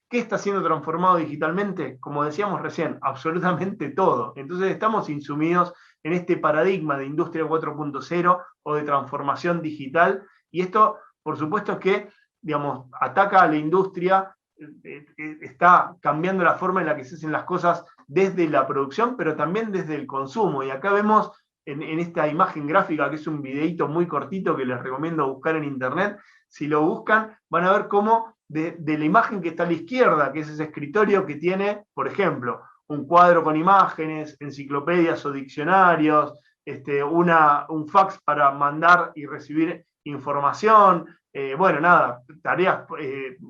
S1: ¿Qué está siendo transformado digitalmente? Como decíamos recién, absolutamente todo. Entonces estamos insumidos en este paradigma de Industria 4.0 o de transformación digital, y esto, por supuesto que, digamos, ataca a la industria, está cambiando la forma en la que se hacen las cosas desde la producción, pero también desde el consumo. Y acá vemos en esta imagen gráfica, que es un videito muy cortito que les recomiendo buscar en internet. Si lo buscan, van a ver cómo de la imagen que está a la izquierda, que es ese escritorio que tiene, por ejemplo, un cuadro con imágenes, enciclopedias o diccionarios, un fax para mandar y recibir información, tareas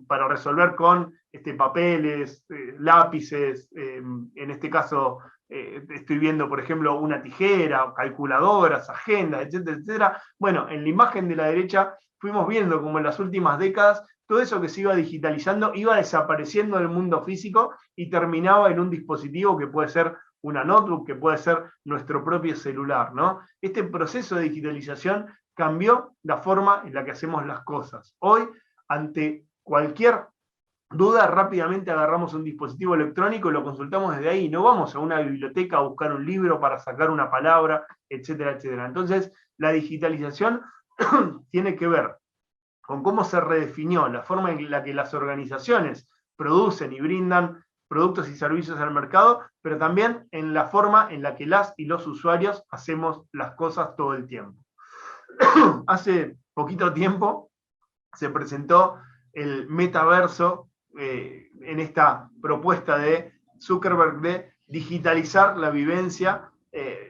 S1: para resolver con papeles, lápices, en este caso estoy viendo, por ejemplo, una tijera, calculadoras, agendas, etcétera, etcétera. Bueno, en la imagen de la derecha fuimos viendo como en las últimas décadas todo eso que se iba digitalizando iba desapareciendo del mundo físico y terminaba en un dispositivo que puede ser una notebook, que puede ser nuestro propio celular, ¿no? Este proceso de digitalización cambió la forma en la que hacemos las cosas. Hoy, ante cualquier duda, rápidamente agarramos un dispositivo electrónico y lo consultamos desde ahí. No vamos a una biblioteca a buscar un libro para sacar una palabra, etcétera, etcétera. Entonces, la digitalización tiene que ver con cómo se redefinió la forma en la que las organizaciones producen y brindan productos y servicios al mercado, pero también en la forma en la que las y los usuarios hacemos las cosas todo el tiempo. Hace poquito tiempo se presentó el metaverso en esta propuesta de Zuckerberg de digitalizar la vivencia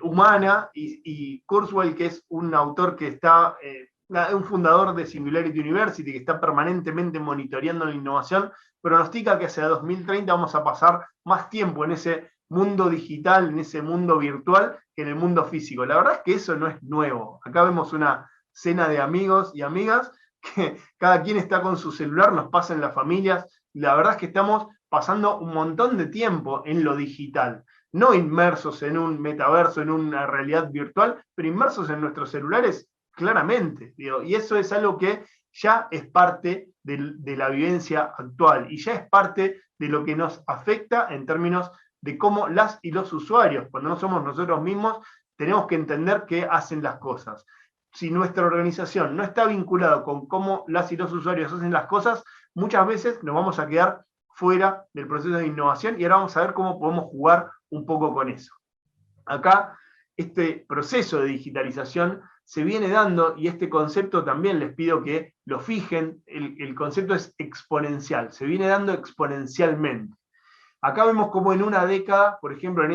S1: humana, y Kurzweil, que es un autor que está, un fundador de Singularity University, que está permanentemente monitoreando la innovación, pronostica que hacia 2030 vamos a pasar más tiempo en ese mundo digital, en ese mundo virtual, que en el mundo físico. La verdad es que eso no es nuevo. Acá vemos una cena de amigos y amigas que cada quien está con su celular, nos pasa en las familias. La verdad es que estamos pasando un montón de tiempo en lo digital, no inmersos en un metaverso, en una realidad virtual, pero inmersos en nuestros celulares claramente. Digo, y eso es algo que ya es parte de la vivencia actual y ya es parte de lo que nos afecta en términos de cómo las y los usuarios, cuando no somos nosotros mismos, tenemos que entender qué hacen las cosas. Si nuestra organización no está vinculada con cómo las y los usuarios hacen las cosas, muchas veces nos vamos a quedar fuera del proceso de innovación y ahora vamos a ver cómo podemos jugar un poco con eso. Acá, este proceso de digitalización se viene dando y este concepto también les pido que lo fijen, el concepto es exponencial, se viene dando exponencialmente. Acá vemos cómo en una década, por ejemplo, en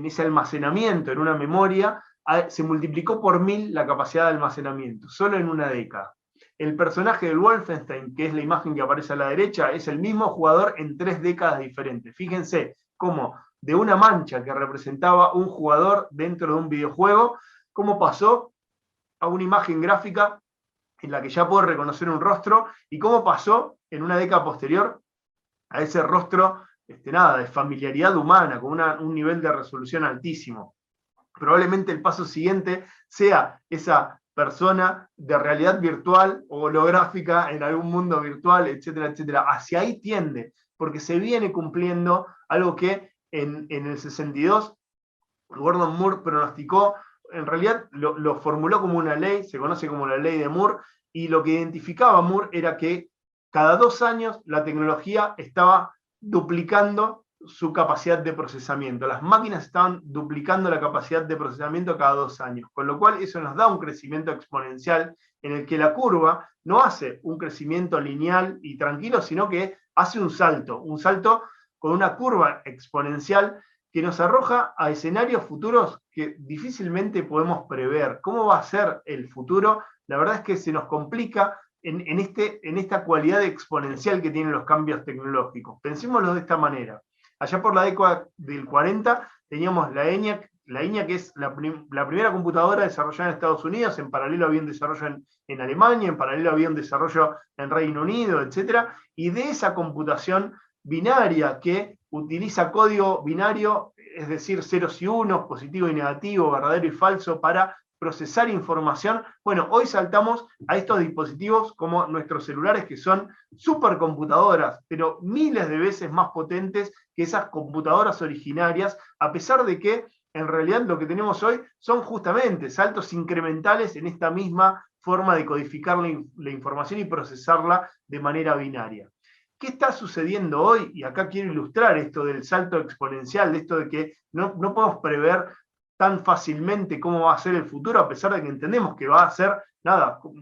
S1: ese almacenamiento, en una memoria, se multiplicó por 1000 la capacidad de almacenamiento, solo en una década. El personaje del Wolfenstein, que es la imagen que aparece a la derecha, es el mismo jugador en 3 décadas diferentes. Fíjense cómo de una mancha que representaba un jugador dentro de un videojuego, cómo pasó a una imagen gráfica en la que ya puedo reconocer un rostro, y cómo pasó en una década posterior a ese rostro de familiaridad humana, con un nivel de resolución altísimo. Probablemente el paso siguiente sea esa persona de realidad virtual o holográfica en algún mundo virtual, etcétera, etcétera. Hacia ahí tiende, porque se viene cumpliendo algo que en el 62 Gordon Moore pronosticó, en realidad lo formuló como una ley, se conoce como la ley de Moore, y lo que identificaba Moore era que cada 2 años la tecnología estaba duplicando su capacidad de procesamiento. Las máquinas estaban duplicando la capacidad de procesamiento cada 2 años, con lo cual eso nos da un crecimiento exponencial en el que la curva no hace un crecimiento lineal y tranquilo, sino que hace un salto con una curva exponencial que nos arroja a escenarios futuros que difícilmente podemos prever. ¿Cómo va a ser el futuro? La verdad es que se nos complica en esta cualidad exponencial que tienen los cambios tecnológicos. Pensémoslo de esta manera. Allá por la década del 40 teníamos la ENIAC, que es la primera computadora desarrollada en Estados Unidos, en paralelo había un desarrollo en Alemania, en paralelo había un desarrollo en Reino Unido, etc. Y de esa computación binaria que utiliza código binario, es decir, ceros y unos, positivo y negativo, verdadero y falso, para procesar información. Bueno, hoy saltamos a estos dispositivos como nuestros celulares, que son supercomputadoras, pero miles de veces más potentes que esas computadoras originarias, a pesar de que en realidad lo que tenemos hoy son justamente saltos incrementales en esta misma forma de codificar la información y procesarla de manera binaria. ¿Qué está sucediendo hoy? Y acá quiero ilustrar esto del salto exponencial, de esto de que no podemos prever tan fácilmente cómo va a ser el futuro, a pesar de que entendemos que va a ser,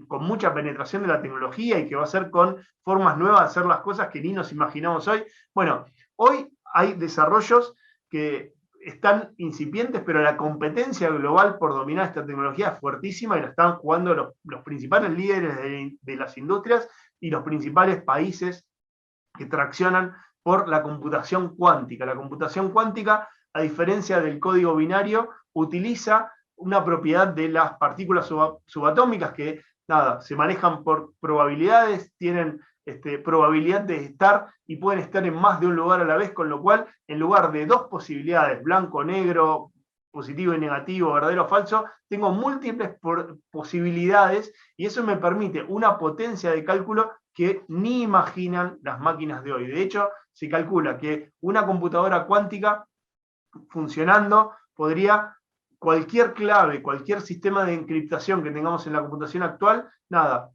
S1: con mucha penetración de la tecnología y que va a ser con formas nuevas de hacer las cosas que ni nos imaginamos hoy. Bueno, hoy hay desarrollos que están incipientes, pero la competencia global por dominar esta tecnología es fuertísima y la están jugando los principales líderes de las industrias y los principales países que traccionan por la computación cuántica. La computación cuántica, a diferencia del código binario, utiliza una propiedad de las partículas subatómicas que, se manejan por probabilidades, tienen probabilidad de estar y pueden estar en más de un lugar a la vez, con lo cual, en lugar de 2 posibilidades, blanco, negro, positivo y negativo, verdadero o falso, tengo múltiples posibilidades y eso me permite una potencia de cálculo que ni imaginan las máquinas de hoy. De hecho, se calcula que una computadora cuántica funcionando podría cualquier clave, cualquier sistema de encriptación que tengamos en la computación actual,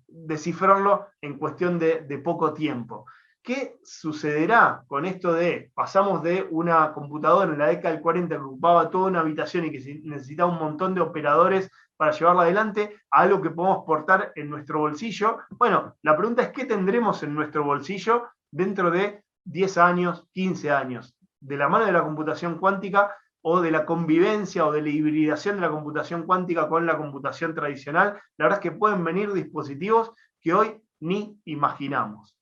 S1: descifrarlo en cuestión de poco tiempo. ¿Qué sucederá con esto de, pasamos de una computadora en la década del 40 que ocupaba toda una habitación y que necesitaba un montón de operadores para llevarla adelante, a algo que podemos portar en nuestro bolsillo? Bueno, la pregunta es, ¿qué tendremos en nuestro bolsillo dentro de 10 años, 15 años? De la mano de la computación cuántica o de la convivencia o de la hibridación de la computación cuántica con la computación tradicional, la verdad es que pueden venir dispositivos que hoy ni imaginamos.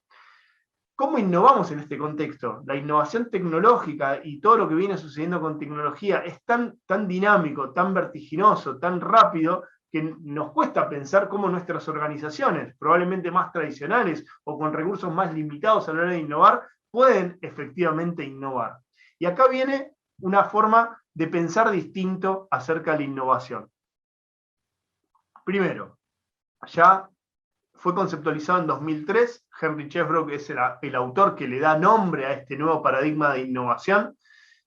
S1: ¿Cómo innovamos en este contexto? La innovación tecnológica y todo lo que viene sucediendo con tecnología es tan dinámico, tan vertiginoso, tan rápido, que nos cuesta pensar cómo nuestras organizaciones, probablemente más tradicionales o con recursos más limitados a la hora de innovar, pueden efectivamente innovar. Y acá viene una forma de pensar distinto acerca de la innovación. Primero, ya fue conceptualizado en 2003, Henry Chesbrough es el autor que le da nombre a este nuevo paradigma de innovación,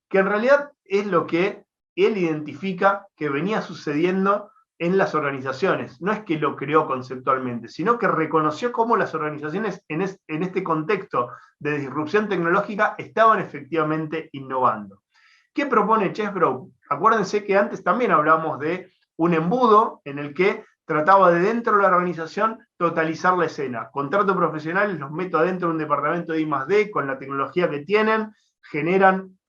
S1: que en realidad es lo que él identifica que venía sucediendo en las organizaciones. No es que lo creó conceptualmente, sino que reconoció cómo las organizaciones en este contexto de disrupción tecnológica estaban efectivamente innovando. ¿Qué propone Chesbrough? Acuérdense que antes también hablamos de un embudo en el que trataba de dentro de la organización totalizar la escena. Contratos profesionales los meto adentro de un departamento de I+D con la tecnología que tienen, generan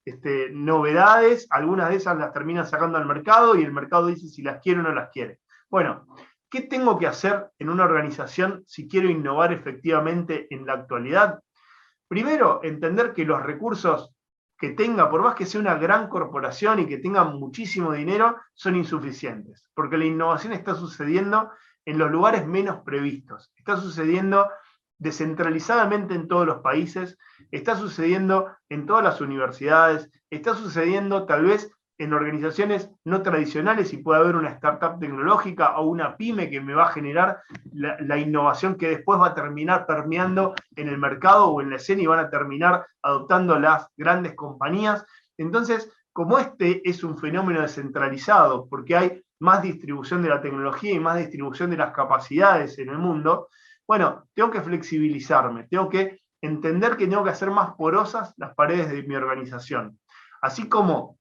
S1: novedades, algunas de esas las terminan sacando al mercado y el mercado dice si las quiere o no las quiere. Bueno, ¿qué tengo que hacer en una organización si quiero innovar efectivamente en la actualidad? Primero, entender que los recursos que tenga, por más que sea una gran corporación y que tenga muchísimo dinero, son insuficientes, porque la innovación está sucediendo en los lugares menos previstos, está sucediendo descentralizadamente en todos los países, está sucediendo en todas las universidades, está sucediendo tal vez en organizaciones no tradicionales y puede haber una startup tecnológica o una pyme que me va a generar la innovación que después va a terminar permeando en el mercado o en la escena y van a terminar adoptando las grandes compañías. Entonces, como este es un fenómeno descentralizado, porque hay más distribución de la tecnología y más distribución de las capacidades en el mundo, bueno, tengo que flexibilizarme, tengo que entender que tengo que hacer más porosas las paredes de mi organización. Así como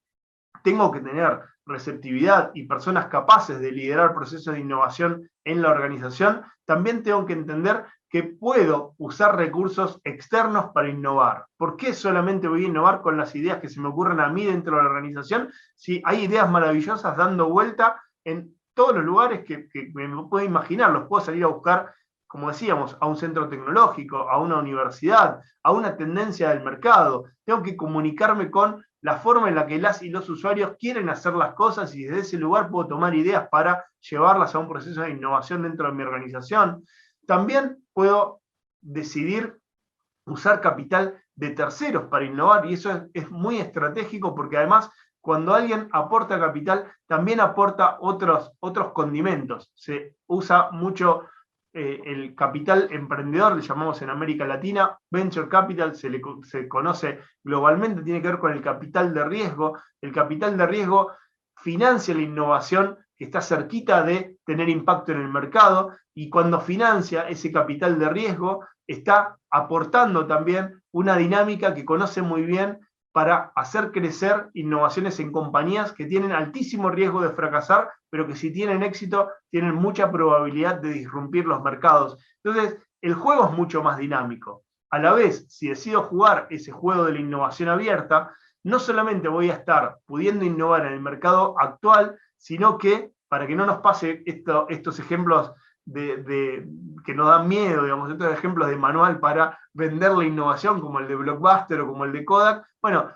S1: tengo que tener receptividad y personas capaces de liderar procesos de innovación en la organización, también tengo que entender que puedo usar recursos externos para innovar. ¿Por qué solamente voy a innovar con las ideas que se me ocurren a mí dentro de la organización si hay ideas maravillosas dando vuelta en todos los lugares que me puedo imaginar? Los puedo salir a buscar, como decíamos, a un centro tecnológico, a una universidad, a una tendencia del mercado. Tengo que comunicarme con la forma en la que las y los usuarios quieren hacer las cosas y desde ese lugar puedo tomar ideas para llevarlas a un proceso de innovación dentro de mi organización. También puedo decidir usar capital de terceros para innovar y eso es muy estratégico porque además cuando alguien aporta capital también aporta otros condimentos. Se usa mucho el capital emprendedor, le llamamos en América Latina, venture capital, se conoce globalmente, tiene que ver con el capital de riesgo. El capital de riesgo financia la innovación que está cerquita de tener impacto en el mercado y cuando financia ese capital de riesgo está aportando también una dinámica que conoce muy bien para hacer crecer innovaciones en compañías que tienen altísimo riesgo de fracasar, pero que si tienen éxito, tienen mucha probabilidad de disrumpir los mercados. Entonces, el juego es mucho más dinámico. A la vez, si decido jugar ese juego de la innovación abierta, no solamente voy a estar pudiendo innovar en el mercado actual, sino que, para que no nos pase estos ejemplos que nos dan miedo, digamos, estos ejemplos de manual para vender la innovación, como el de Blockbuster o como el de Kodak, bueno,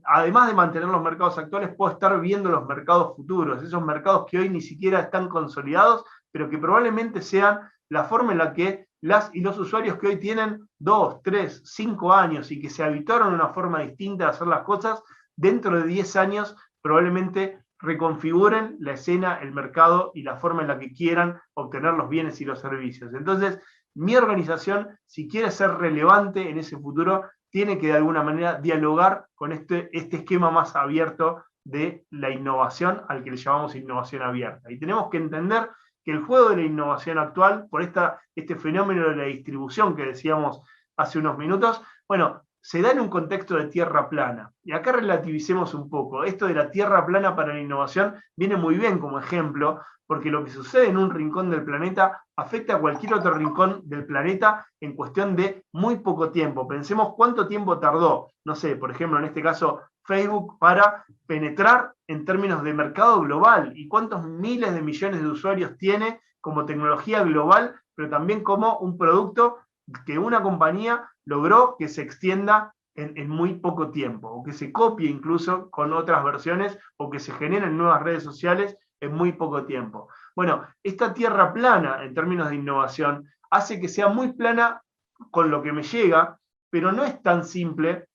S1: además de mantener los mercados actuales, puedo estar viendo los mercados futuros, esos mercados que hoy ni siquiera están consolidados, pero que probablemente sean la forma en la que las y los usuarios que hoy tienen 2, 3, 5 años y que se habituaron a una forma distinta de hacer las cosas, dentro de 10 años probablemente reconfiguren la escena, el mercado y la forma en la que quieran obtener los bienes y los servicios. Entonces, mi organización, si quiere ser relevante en ese futuro, tiene que de alguna manera dialogar con este esquema más abierto de la innovación, al que le llamamos innovación abierta. Y tenemos que entender que el juego de la innovación actual, por este fenómeno de la distribución que decíamos hace unos minutos, bueno, se da en un contexto de tierra plana. Y acá relativicemos un poco. Esto de la tierra plana para la innovación viene muy bien como ejemplo, porque lo que sucede en un rincón del planeta afecta a cualquier otro rincón del planeta en cuestión de muy poco tiempo. Pensemos cuánto tiempo tardó, no sé, por ejemplo, en este caso, Facebook para penetrar en términos de mercado global y cuántos miles de millones de usuarios tiene como tecnología global, pero también como un producto que una compañía logró que se extienda en muy poco tiempo, o que se copie incluso con otras versiones, o que se generen nuevas redes sociales en muy poco tiempo. Bueno, esta tierra plana, en términos de innovación, hace que sea muy plana con lo que me llega, pero no es tan simple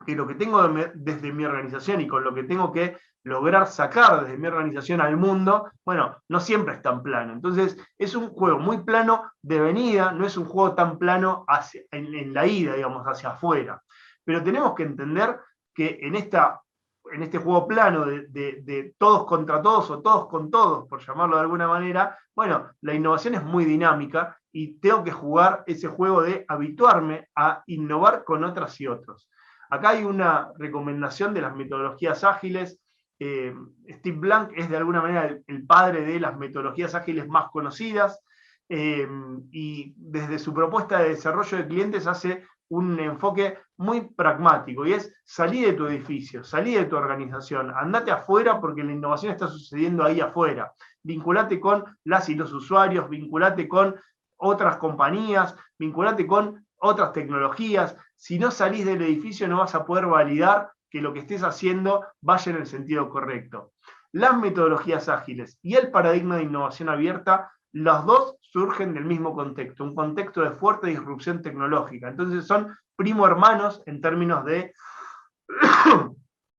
S1: que lo que tengo desde mi organización y con lo que tengo que lograr sacar desde mi organización al mundo, bueno, no siempre es tan plano. Entonces, es un juego muy plano de venida, no es un juego tan plano en la ida, digamos, hacia afuera. Pero tenemos que entender que en este juego plano de todos contra todos o todos con todos, por llamarlo de alguna manera, bueno, la innovación es muy dinámica y tengo que jugar ese juego de habituarme a innovar con otras y otros. Acá hay una recomendación de las metodologías ágiles. Steve Blank es de alguna manera el padre de las metodologías ágiles más conocidas, y desde su propuesta de desarrollo de clientes hace un enfoque muy pragmático, y es: salí de tu edificio, salí de tu organización, andate afuera porque la innovación está sucediendo ahí afuera. Vinculate con las y los usuarios, vinculate con otras compañías, vinculate con otras tecnologías. Si no salís del edificio no vas a poder validar que lo que estés haciendo vaya en el sentido correcto. Las metodologías ágiles y el paradigma de innovación abierta, los dos surgen del mismo contexto, un contexto de fuerte disrupción tecnológica. Entonces son primo hermanos en términos de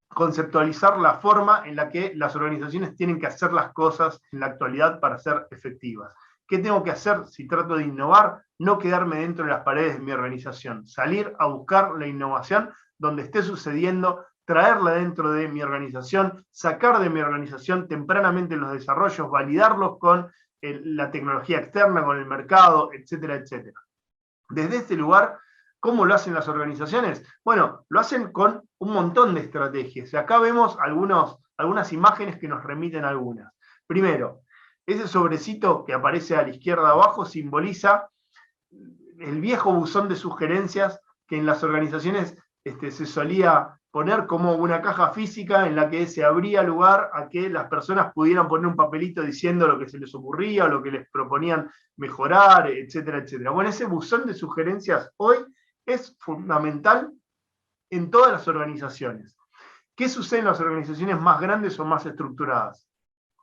S1: conceptualizar la forma en la que las organizaciones tienen que hacer las cosas en la actualidad para ser efectivas. ¿Qué tengo que hacer si trato de innovar? No quedarme dentro de las paredes de mi organización, salir a buscar la innovación donde esté sucediendo, traerla dentro de mi organización, sacar de mi organización tempranamente los desarrollos, validarlos con la tecnología externa, con el mercado, etcétera, etcétera. Desde este lugar, ¿cómo lo hacen las organizaciones? Bueno, lo hacen con un montón de estrategias. Acá vemos algunas imágenes que nos remiten a algunas. Primero, ese sobrecito que aparece a la izquierda abajo simboliza el viejo buzón de sugerencias que en las organizaciones se solía poner como una caja física en la que se abría lugar a que las personas pudieran poner un papelito diciendo lo que se les ocurría o lo que les proponían mejorar, etcétera, etcétera. Bueno, ese buzón de sugerencias hoy es fundamental en todas las organizaciones. ¿Qué sucede en las organizaciones más grandes o más estructuradas?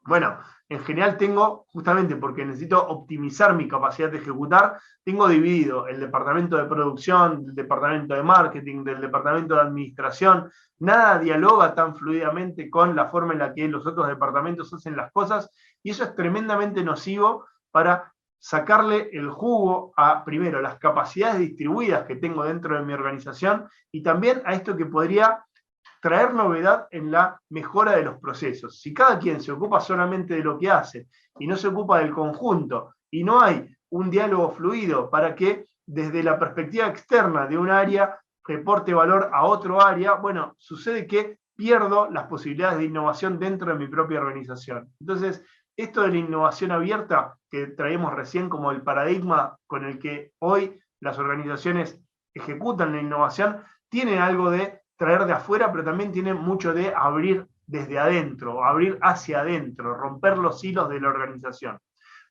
S1: Bueno, en general tengo, justamente porque necesito optimizar mi capacidad de ejecutar, tengo dividido el departamento de producción, el departamento de marketing, del departamento de administración. Nada dialoga tan fluidamente con la forma en la que los otros departamentos hacen las cosas, y eso es tremendamente nocivo para sacarle el jugo a, primero, las capacidades distribuidas que tengo dentro de mi organización, y también a esto que podría traer novedad en la mejora de los procesos. Si cada quien se ocupa solamente de lo que hace y no se ocupa del conjunto, y no hay un diálogo fluido para que desde la perspectiva externa de un área reporte valor a otro área, bueno, sucede que pierdo las posibilidades de innovación dentro de mi propia organización. Entonces, esto de la innovación abierta que traemos recién como el paradigma con el que hoy las organizaciones ejecutan la innovación, tiene algo de traer de afuera, pero también tiene mucho de abrir desde adentro, abrir hacia adentro, romper los hilos de la organización.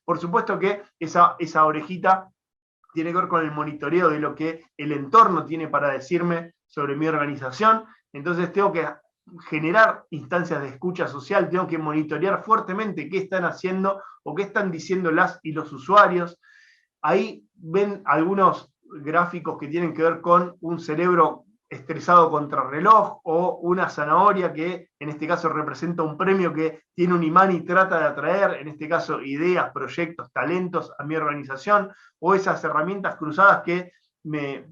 S1: Por supuesto que esa orejita tiene que ver con el monitoreo de lo que el entorno tiene para decirme sobre mi organización. Entonces tengo que generar instancias de escucha social, tengo que monitorear fuertemente qué están haciendo o qué están diciendo las y los usuarios. Ahí ven algunos gráficos que tienen que ver con un cerebro estresado contra reloj, o una zanahoria que en este caso representa un premio que tiene un imán y trata de atraer, en este caso, ideas, proyectos, talentos a mi organización, o esas herramientas cruzadas que me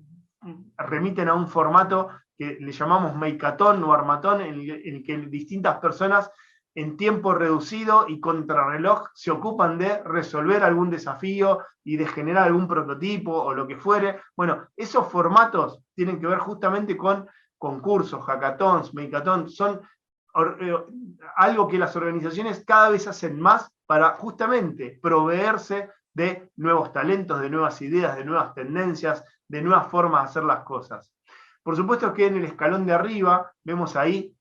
S1: remiten a un formato que le llamamos makeathon o armatón, en el que distintas personas en tiempo reducido y contrarreloj se ocupan de resolver algún desafío y de generar algún prototipo o lo que fuere. Bueno, esos formatos tienen que ver justamente con concursos, hackathons, makeathons, son algo que las organizaciones cada vez hacen más para justamente proveerse de nuevos talentos, de nuevas ideas, de nuevas tendencias, de nuevas formas de hacer las cosas. Por supuesto que en el escalón de arriba vemos ahí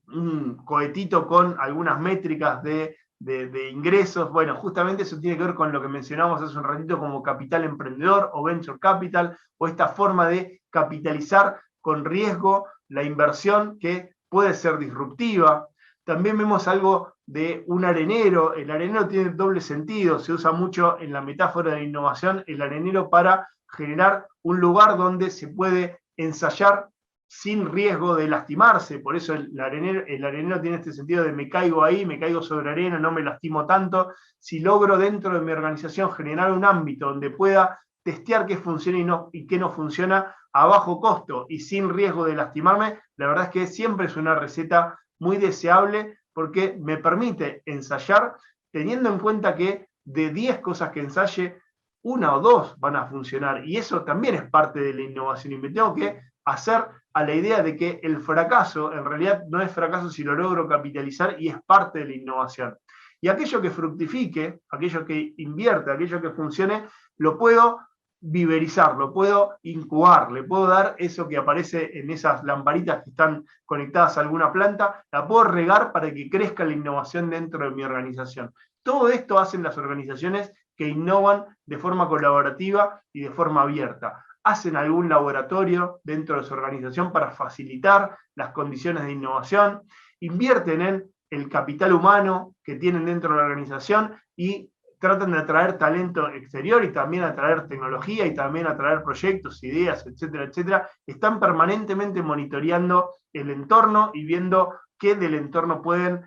S1: un cohetito con algunas métricas de de ingresos. Bueno, justamente eso tiene que ver con lo que mencionamos hace un ratito como capital emprendedor o venture capital, o esta forma de capitalizar con riesgo la inversión que puede ser disruptiva. También vemos algo de un arenero. El arenero tiene doble sentido, se usa mucho en la metáfora de innovación, el arenero para generar un lugar donde se puede ensayar sin riesgo de lastimarse. Por eso el arenero tiene este sentido de me caigo ahí, me caigo sobre arena, no me lastimo tanto. Si logro dentro de mi organización generar un ámbito donde pueda testear qué funciona y qué no funciona a bajo costo y sin riesgo de lastimarme, la verdad es que siempre es una receta muy deseable porque me permite ensayar teniendo en cuenta que de 10 cosas que ensaye, una o dos van a funcionar. Y eso también es parte de la innovación. Y me tengo que hacer a la idea de que el fracaso en realidad no es fracaso si lo logro capitalizar y es parte de la innovación. Y aquello que fructifique, aquello que invierte, aquello que funcione, lo puedo viverizar, lo puedo incubar, le puedo dar eso que aparece en esas lamparitas que están conectadas a alguna planta, la puedo regar para que crezca la innovación dentro de mi organización. Todo esto hacen las organizaciones que innovan de forma colaborativa y de forma abierta. Hacen algún laboratorio dentro de su organización para facilitar las condiciones de innovación, invierten en el capital humano que tienen dentro de la organización y tratan de atraer talento exterior y también atraer tecnología y también atraer proyectos, ideas, etcétera, etcétera. Están permanentemente monitoreando el entorno y viendo qué del entorno pueden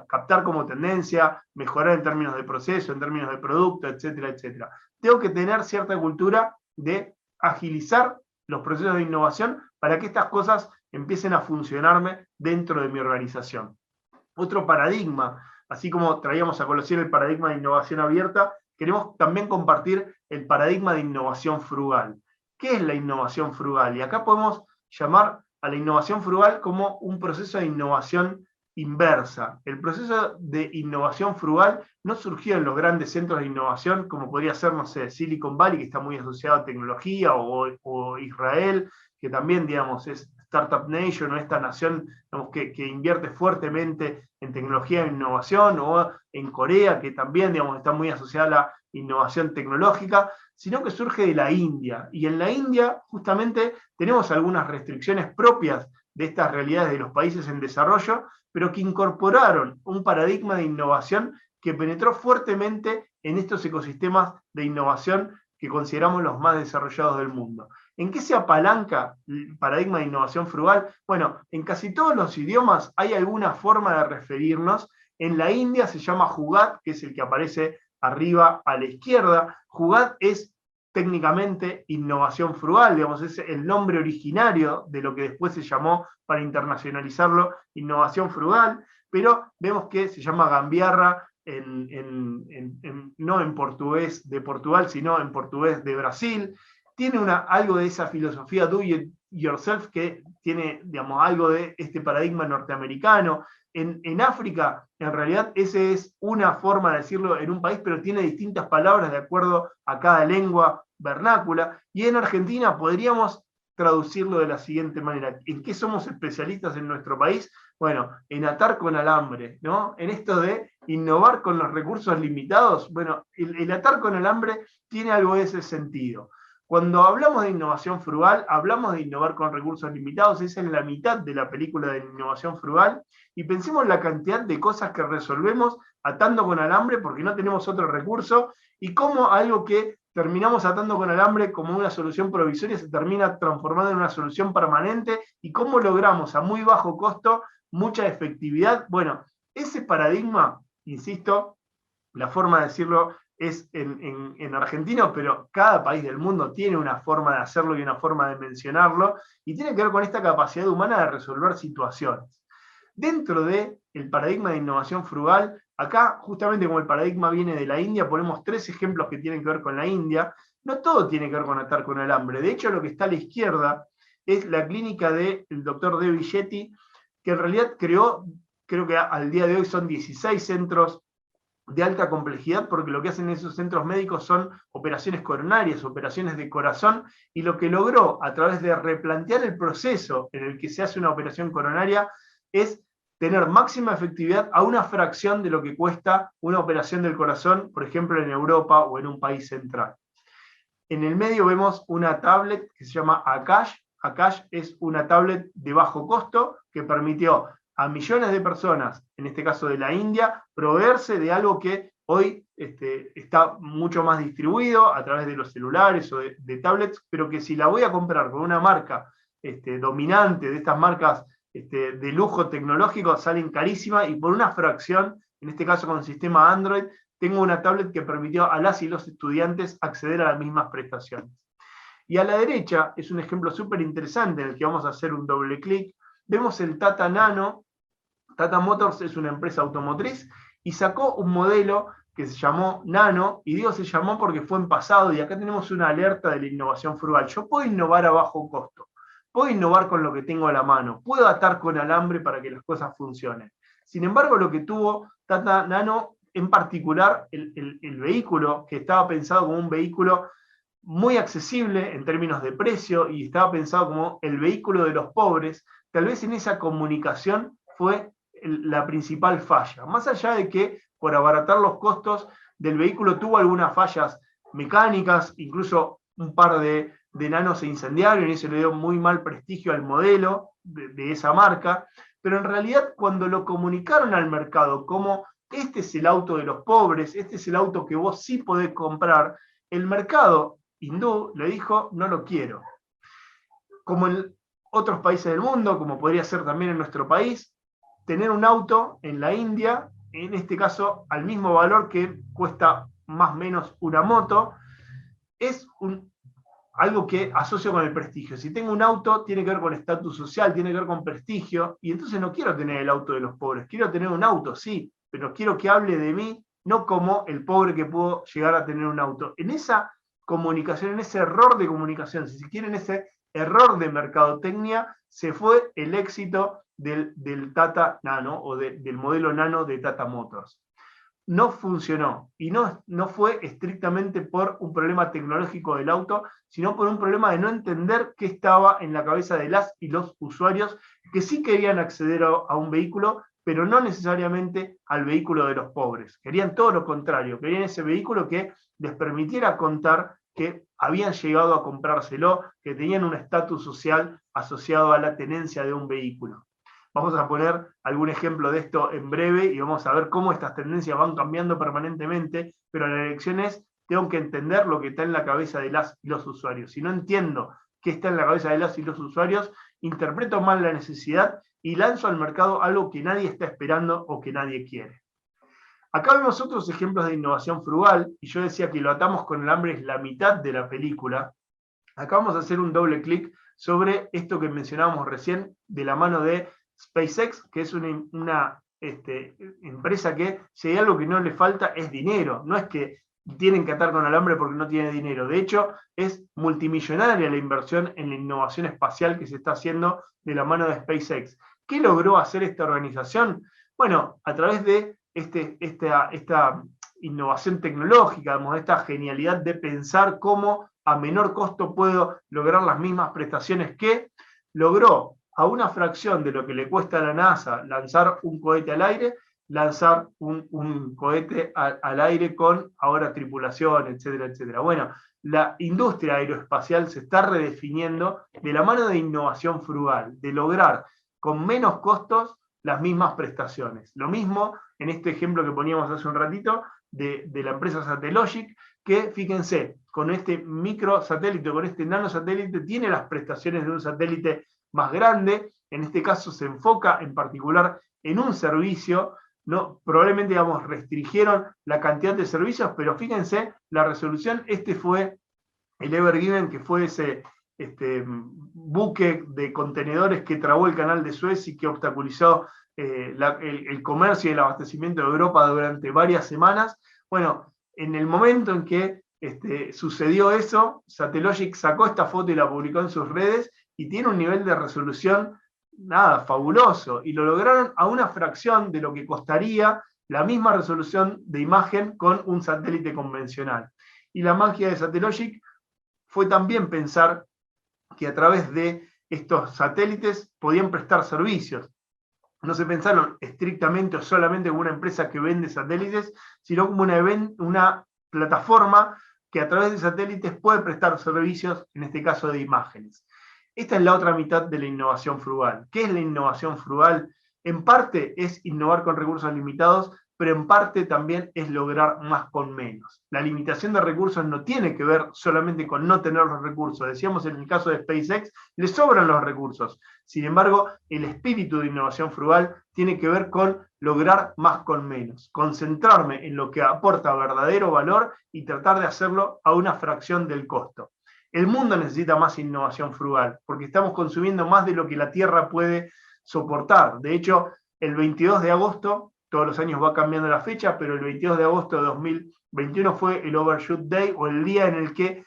S1: captar como tendencia, mejorar en términos de proceso, en términos de producto, etcétera, etcétera. Tengo que tener cierta cultura de agilizar los procesos de innovación para que estas cosas empiecen a funcionarme dentro de mi organización. Otro paradigma, así como traíamos a colación el paradigma de innovación abierta, queremos también compartir el paradigma de innovación frugal. ¿Qué es la innovación frugal? Y acá podemos llamar a la innovación frugal como un proceso de innovación inversa. El proceso de innovación frugal no surgió en los grandes centros de innovación, como podría ser, no sé, Silicon Valley, que está muy asociado a tecnología, o Israel, que también, digamos, es Startup Nation, o esta nación, digamos, que invierte fuertemente en tecnología e innovación, o en Corea, que también, digamos, está muy asociada a la innovación tecnológica, sino que surge de la India. Y en la India, justamente, tenemos algunas restricciones propias de estas realidades de los países en desarrollo, pero que incorporaron un paradigma de innovación que penetró fuertemente en estos ecosistemas de innovación que consideramos los más desarrollados del mundo. ¿En qué se apalanca el paradigma de innovación frugal? Bueno, en casi todos los idiomas hay alguna forma de referirnos. En la India se llama Jugaad, que es el que aparece arriba a la izquierda. Jugaad es técnicamente innovación frugal, digamos, es el nombre originario de lo que después se llamó, para internacionalizarlo, innovación frugal, pero vemos que se llama gambiarra no en portugués de Portugal, sino en portugués de Brasil. Tiene algo de esa filosofía do it yourself que tiene, digamos, algo de este paradigma norteamericano. En África, en realidad, esa es una forma de decirlo en un país, pero tiene distintas palabras de acuerdo a cada lengua vernácula. Y en Argentina podríamos traducirlo de la siguiente manera. ¿En qué somos especialistas en nuestro país? Bueno, en atar con alambre, ¿no? En esto de innovar con los recursos limitados. Bueno, el atar con alambre tiene algo de ese sentido. Cuando hablamos de innovación frugal, hablamos de innovar con recursos limitados, esa es la mitad de la película de innovación frugal, y pensemos la cantidad de cosas que resolvemos atando con alambre porque no tenemos otro recurso, y cómo algo que terminamos atando con alambre como una solución provisoria se termina transformando en una solución permanente, y cómo logramos a muy bajo costo mucha efectividad. Bueno, ese paradigma, insisto, la forma de decirlo es en argentino, pero cada país del mundo tiene una forma de hacerlo y una forma de mencionarlo, y tiene que ver con esta capacidad humana de resolver situaciones. Dentro del paradigma de innovación frugal, acá, justamente como el paradigma viene de la India, ponemos 3 ejemplos que tienen que ver con la India. No todo tiene que ver con atar con alambre. De hecho, lo que está a la izquierda es la clínica del doctor De Villetti, que en realidad creó, creo que al día de hoy son 16 centros de alta complejidad, porque lo que hacen esos centros médicos son operaciones coronarias, operaciones de corazón, y lo que logró a través de replantear el proceso en el que se hace una operación coronaria es tener máxima efectividad a una fracción de lo que cuesta una operación del corazón, por ejemplo, en Europa o en un país central. En el medio vemos una tablet que se llama Akash. Akash es una tablet de bajo costo que permitió a millones de personas, en este caso de la India, proveerse de algo que hoy está mucho más distribuido a través de los celulares o de tablets, pero que si la voy a comprar con una marca dominante de estas marcas de lujo tecnológico, salen carísimas y por una fracción, en este caso con sistema Android, tengo una tablet que permitió a las y los estudiantes acceder a las mismas prestaciones. Y a la derecha es un ejemplo súper interesante en el que vamos a hacer un doble clic. Vemos el Tata Nano. Tata Motors es una empresa automotriz y sacó un modelo que se llamó Nano, y digo se llamó porque fue en pasado, y acá tenemos una alerta de la innovación frugal. Yo puedo innovar a bajo costo, puedo innovar con lo que tengo a la mano, puedo atar con alambre para que las cosas funcionen. Sin embargo, lo que tuvo Tata Nano, en particular el vehículo, que estaba pensado como un vehículo muy accesible en términos de precio y estaba pensado como el vehículo de los pobres, tal vez en esa comunicación fue la principal falla. Más allá de que por abaratar los costos del vehículo tuvo algunas fallas mecánicas, incluso un par de nanos se incendiaron y eso le dio muy mal prestigio al modelo de esa marca, pero en realidad cuando lo comunicaron al mercado como este es el auto de los pobres, este es el auto que vos sí podés comprar, el mercado hindú le dijo, no lo quiero. Como en otros países del mundo, como podría ser también en nuestro país, tener un auto en la India, en este caso al mismo valor que cuesta más o menos una moto, es algo que asocio con el prestigio. Si tengo un auto, tiene que ver con estatus social, tiene que ver con prestigio, y entonces no quiero tener el auto de los pobres, quiero tener un auto, sí, pero quiero que hable de mí, no como el pobre que pudo llegar a tener un auto. En esa comunicación, en ese error de comunicación, si quieren, ese error de mercadotecnia, se fue el éxito del Tata Nano o del modelo Nano de Tata Motors. No funcionó y no fue estrictamente por un problema tecnológico del auto, sino por un problema de no entender qué estaba en la cabeza de las y los usuarios que sí querían acceder a un vehículo, pero no necesariamente al vehículo de los pobres. Querían todo lo contrario, querían ese vehículo que les permitiera contar que habían llegado a comprárselo, que tenían un estatus social asociado a la tenencia de un vehículo. Vamos a poner algún ejemplo de esto en breve y vamos a ver cómo estas tendencias van cambiando permanentemente, pero la elección es, tengo que entender lo que está en la cabeza de las y los usuarios. Si no entiendo qué está en la cabeza de las y los usuarios, interpreto mal la necesidad y lanzo al mercado algo que nadie está esperando o que nadie quiere. Acá vemos otros ejemplos de innovación frugal, y yo decía que lo atamos con el hambre es la mitad de la película. Acá vamos a hacer un doble clic sobre esto que mencionábamos recién, de la mano de SpaceX, que es una empresa que si hay algo que no le falta es dinero, no es que tienen que atar con alambre porque no tiene dinero, de hecho es multimillonaria la inversión en la innovación espacial que se está haciendo de la mano de SpaceX. ¿Qué logró hacer esta organización? Bueno, a través de esta innovación tecnológica, esta genialidad de pensar cómo a menor costo puedo lograr las mismas prestaciones que logró a una fracción de lo que le cuesta a la NASA lanzar un cohete al aire, lanzar un cohete al aire con ahora tripulación, etcétera, etcétera. Bueno, la industria aeroespacial se está redefiniendo de la mano de innovación frugal, de lograr con menos costos las mismas prestaciones. Lo mismo en este ejemplo que poníamos hace un ratito de la empresa Satellogic, que fíjense, con este microsatélite, con este nanosatélite, tiene las prestaciones de un satélite más grande, en este caso se enfoca en particular en un servicio, ¿no? Probablemente digamos, restringieron la cantidad de servicios, pero fíjense la resolución, este fue el Ever Given, que fue ese buque de contenedores que trabó el canal de Suez y que obstaculizó el comercio y el abastecimiento de Europa durante varias semanas. Bueno, en el momento en que sucedió eso, Satellogic sacó esta foto y la publicó en sus redes y tiene un nivel de resolución, nada, fabuloso, y lo lograron a una fracción de lo que costaría la misma resolución de imagen con un satélite convencional. Y la magia de Satellogic fue también pensar que a través de estos satélites podían prestar servicios. no se pensaron estrictamente o solamente como una empresa que vende satélites, sino como una plataforma que a través de satélites puede prestar servicios, en este caso de imágenes. Esta es la otra mitad de la innovación frugal. ¿Qué es la innovación frugal? En parte es innovar con recursos limitados, pero en parte también es lograr más con menos. La limitación de recursos no tiene que ver solamente con no tener los recursos. Decíamos en el caso de SpaceX, le sobran los recursos. Sin embargo, el espíritu de innovación frugal tiene que ver con lograr más con menos, concentrarme en lo que aporta verdadero valor y tratar de hacerlo a una fracción del costo. El mundo necesita más innovación frugal, porque estamos consumiendo más de lo que la Tierra puede soportar. De hecho, el 22 de agosto, todos los años va cambiando la fecha, pero el 22 de agosto de 2021 fue el Overshoot Day, o el día en el que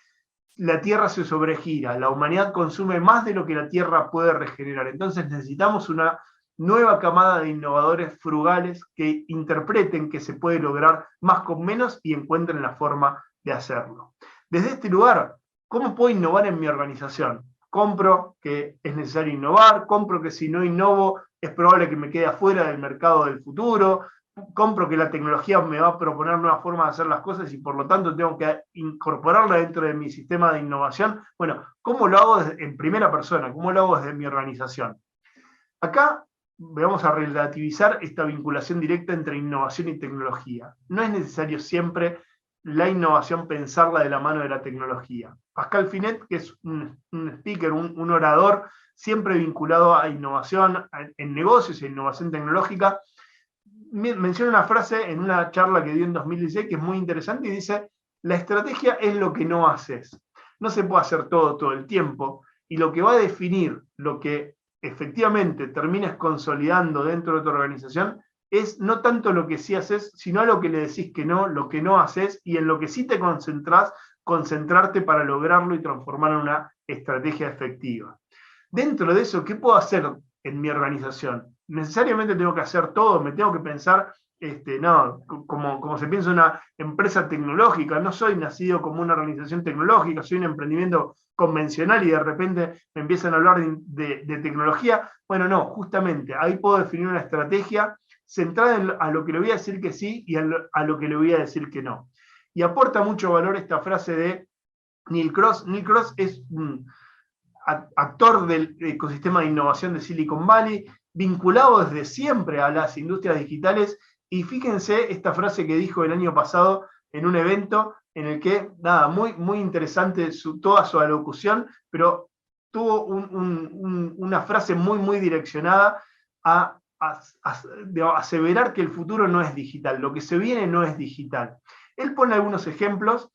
S1: la Tierra se sobregira, la humanidad consume más de lo que la Tierra puede regenerar. Entonces necesitamos una nueva camada de innovadores frugales que interpreten que se puede lograr más con menos y encuentren la forma de hacerlo. Desde este lugar, ¿cómo puedo innovar en mi organización? Compro que es necesario innovar, compro que si no innovo es probable que me quede afuera del mercado del futuro, compro que la tecnología me va a proponer nuevas formas de hacer las cosas y por lo tanto tengo que incorporarla dentro de mi sistema de innovación. Bueno, ¿cómo lo hago en primera persona? ¿Cómo lo hago desde mi organización? Acá vamos a relativizar esta vinculación directa entre innovación y tecnología. No es necesario siempre la innovación pensarla de la mano de la tecnología. Pascal Finet, que es un speaker, un orador, siempre vinculado a innovación en negocios e innovación tecnológica, menciona una frase en una charla que dio en 2016 que es muy interesante y dice: la estrategia es lo que no haces. No se puede hacer todo el tiempo, y lo que va a definir lo que efectivamente termines consolidando dentro de tu organización es no tanto lo que sí haces, sino a lo que le decís que no, lo que no haces, y en lo que sí te concentrás, concentrarte para lograrlo y transformar en una estrategia efectiva. Dentro de eso, ¿qué puedo hacer en mi organización? ¿Necesariamente tengo que hacer todo? ¿Me tengo que pensar, no, como se piensa una empresa tecnológica? No soy nacido como una organización tecnológica, soy un emprendimiento convencional y de repente me empiezan a hablar de tecnología. Bueno, no, justamente ahí puedo definir una estrategia centrada a lo que le voy a decir que sí y a lo que le voy a decir que no. Y aporta mucho valor esta frase de Neil Cross. Neil Cross es un actor del ecosistema de innovación de Silicon Valley, vinculado desde siempre a las industrias digitales, y fíjense esta frase que dijo el año pasado en un evento en el que, nada, muy interesante toda su alocución, pero tuvo una frase muy direccionada a aseverar que el futuro no es digital, lo que se viene no es digital. Él pone algunos ejemplos.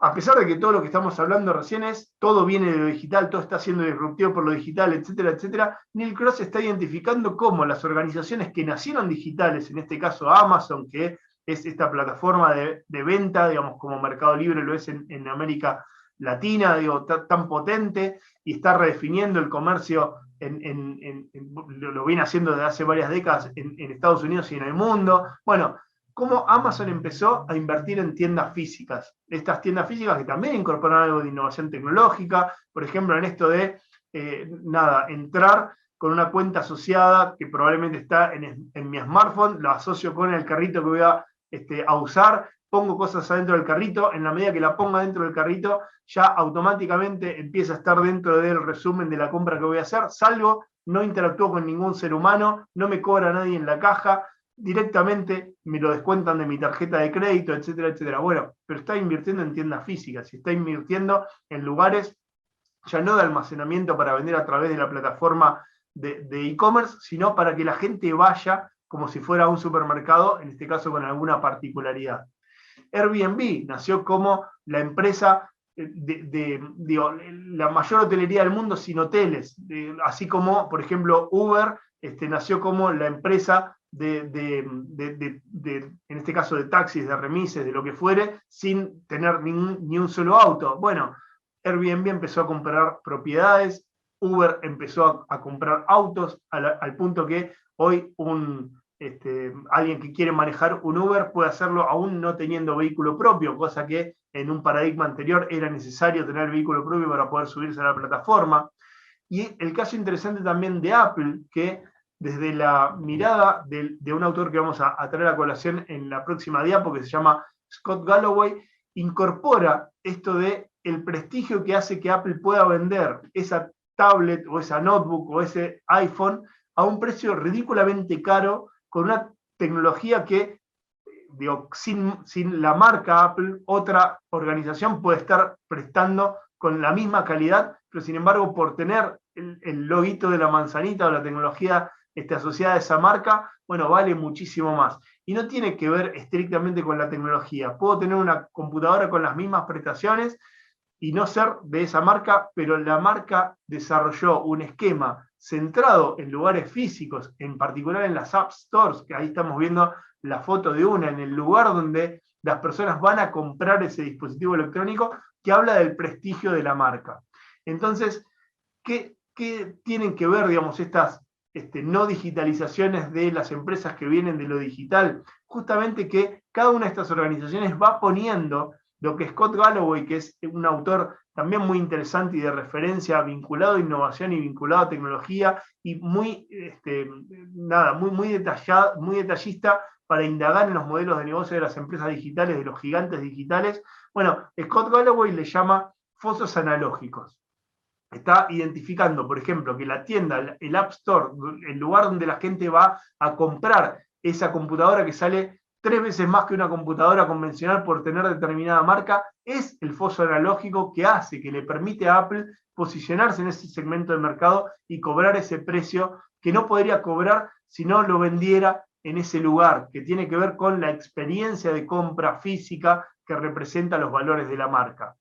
S1: A pesar de que todo lo que estamos hablando recién todo viene de lo digital, todo está siendo disruptivo por lo digital, etcétera, etcétera, Neil Cross está identificando cómo las organizaciones que nacieron digitales, en este caso Amazon, que es esta plataforma de venta, digamos, como Mercado Libre lo es en América Latina, digo, tan potente, y está redefiniendo el comercio, lo viene haciendo desde hace varias décadas en Estados Unidos y en el mundo. Bueno, cómo Amazon empezó a invertir en tiendas físicas. Estas tiendas físicas que también incorporan algo de innovación tecnológica, por ejemplo, en esto de, entrar con una cuenta asociada que probablemente está en mi smartphone, lo asocio con el carrito que voy a usar, pongo cosas adentro del carrito, en la medida que la ponga dentro del carrito, ya automáticamente empieza a estar dentro del resumen de la compra que voy a hacer, salgo, no interactúo con ningún ser humano, no me cobra nadie en la caja, directamente me lo descuentan de mi tarjeta de crédito, etcétera, etcétera. Bueno, pero está invirtiendo en tiendas físicas y está invirtiendo en lugares ya no de almacenamiento para vender a través de la plataforma de e-commerce, sino para que la gente vaya como si fuera a un supermercado, en este caso con alguna particularidad. Airbnb nació como la empresa la mayor hotelería del mundo sin hoteles, así como, por ejemplo, Uber nació como la empresa en este caso de taxis, de remises, de lo que fuere, sin tener ni un solo auto. Bueno, Airbnb empezó a comprar propiedades, Uber empezó a comprar autos, al punto que hoy alguien que quiere manejar un Uber puede hacerlo aún no teniendo vehículo propio, cosa que en un paradigma anterior era necesario tener vehículo propio para poder subirse a la plataforma. Y el caso interesante también de Apple, que desde la mirada de un autor que vamos a traer a colación en la próxima diapo, que se llama Scott Galloway, incorpora esto de el prestigio que hace que Apple pueda vender esa tablet o esa notebook o ese iPhone a un precio ridículamente caro, con una tecnología que, digo, sin la marca Apple, otra organización puede estar prestando con la misma calidad, pero sin embargo, por tener el loguito de la manzanita o la tecnología asociada a esa marca, bueno, vale muchísimo más. Y no tiene que ver estrictamente con la tecnología. Puedo tener una computadora con las mismas prestaciones y no ser de esa marca, pero la marca desarrolló un esquema centrado en lugares físicos, en particular en las App Stores, que ahí estamos viendo la foto de una, en el lugar donde las personas van a comprar ese dispositivo electrónico, que habla del prestigio de la marca. Entonces, ¿qué tienen que ver, digamos, estas no digitalizaciones de las empresas que vienen de lo digital? Justamente que cada una de estas organizaciones va poniendo lo que Scott Galloway, que es un autor también muy interesante y de referencia, vinculado a innovación y vinculado a tecnología, y muy detallista para indagar en los modelos de negocio de las empresas digitales, de los gigantes digitales. Bueno, Scott Galloway le llama fosos analógicos. Está identificando, por ejemplo, que la tienda, el App Store, el lugar donde la gente va a comprar esa computadora que sale 3 veces más que una computadora convencional por tener determinada marca, es el foso analógico que hace, que le permite a Apple posicionarse en ese segmento de mercado y cobrar ese precio que no podría cobrar si no lo vendiera en ese lugar, que tiene que ver con la experiencia de compra física que representa los valores de la marca.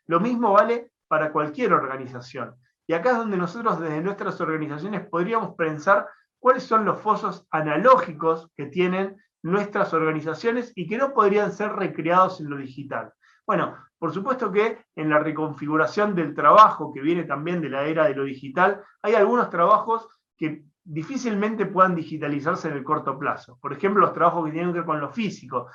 S1: Lo mismo vale para cualquier organización. Y acá es donde nosotros desde nuestras organizaciones podríamos pensar cuáles son los fosos analógicos que tienen nuestras organizaciones y que no podrían ser recreados en lo digital. Bueno, por supuesto que en la reconfiguración del trabajo, que viene también de la era de lo digital, hay algunos trabajos que difícilmente puedan digitalizarse en el corto plazo. Por ejemplo, los trabajos que tienen que ver con lo físico.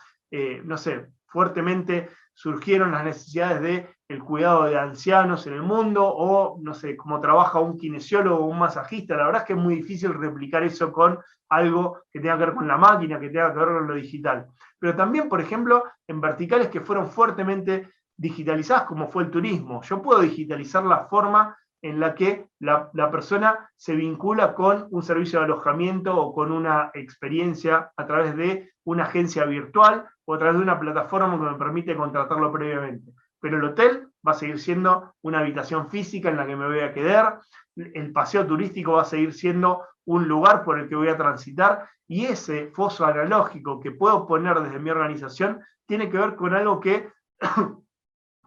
S1: No sé, fuertemente surgieron las necesidades del cuidado de ancianos en el mundo, o no sé, cómo trabaja un kinesiólogo o un masajista. La verdad es que es muy difícil replicar eso con algo que tenga que ver con la máquina, que tenga que ver con lo digital. Pero también, por ejemplo, en verticales que fueron fuertemente digitalizadas, como fue el turismo. Yo puedo digitalizar la forma en la que la persona se vincula con un servicio de alojamiento o con una experiencia a través de una agencia virtual o a través de una plataforma que me permite contratarlo previamente. Pero el hotel va a seguir siendo una habitación física en la que me voy a quedar, el paseo turístico va a seguir siendo un lugar por el que voy a transitar, y ese foso analógico que puedo poner desde mi organización tiene que ver con algo que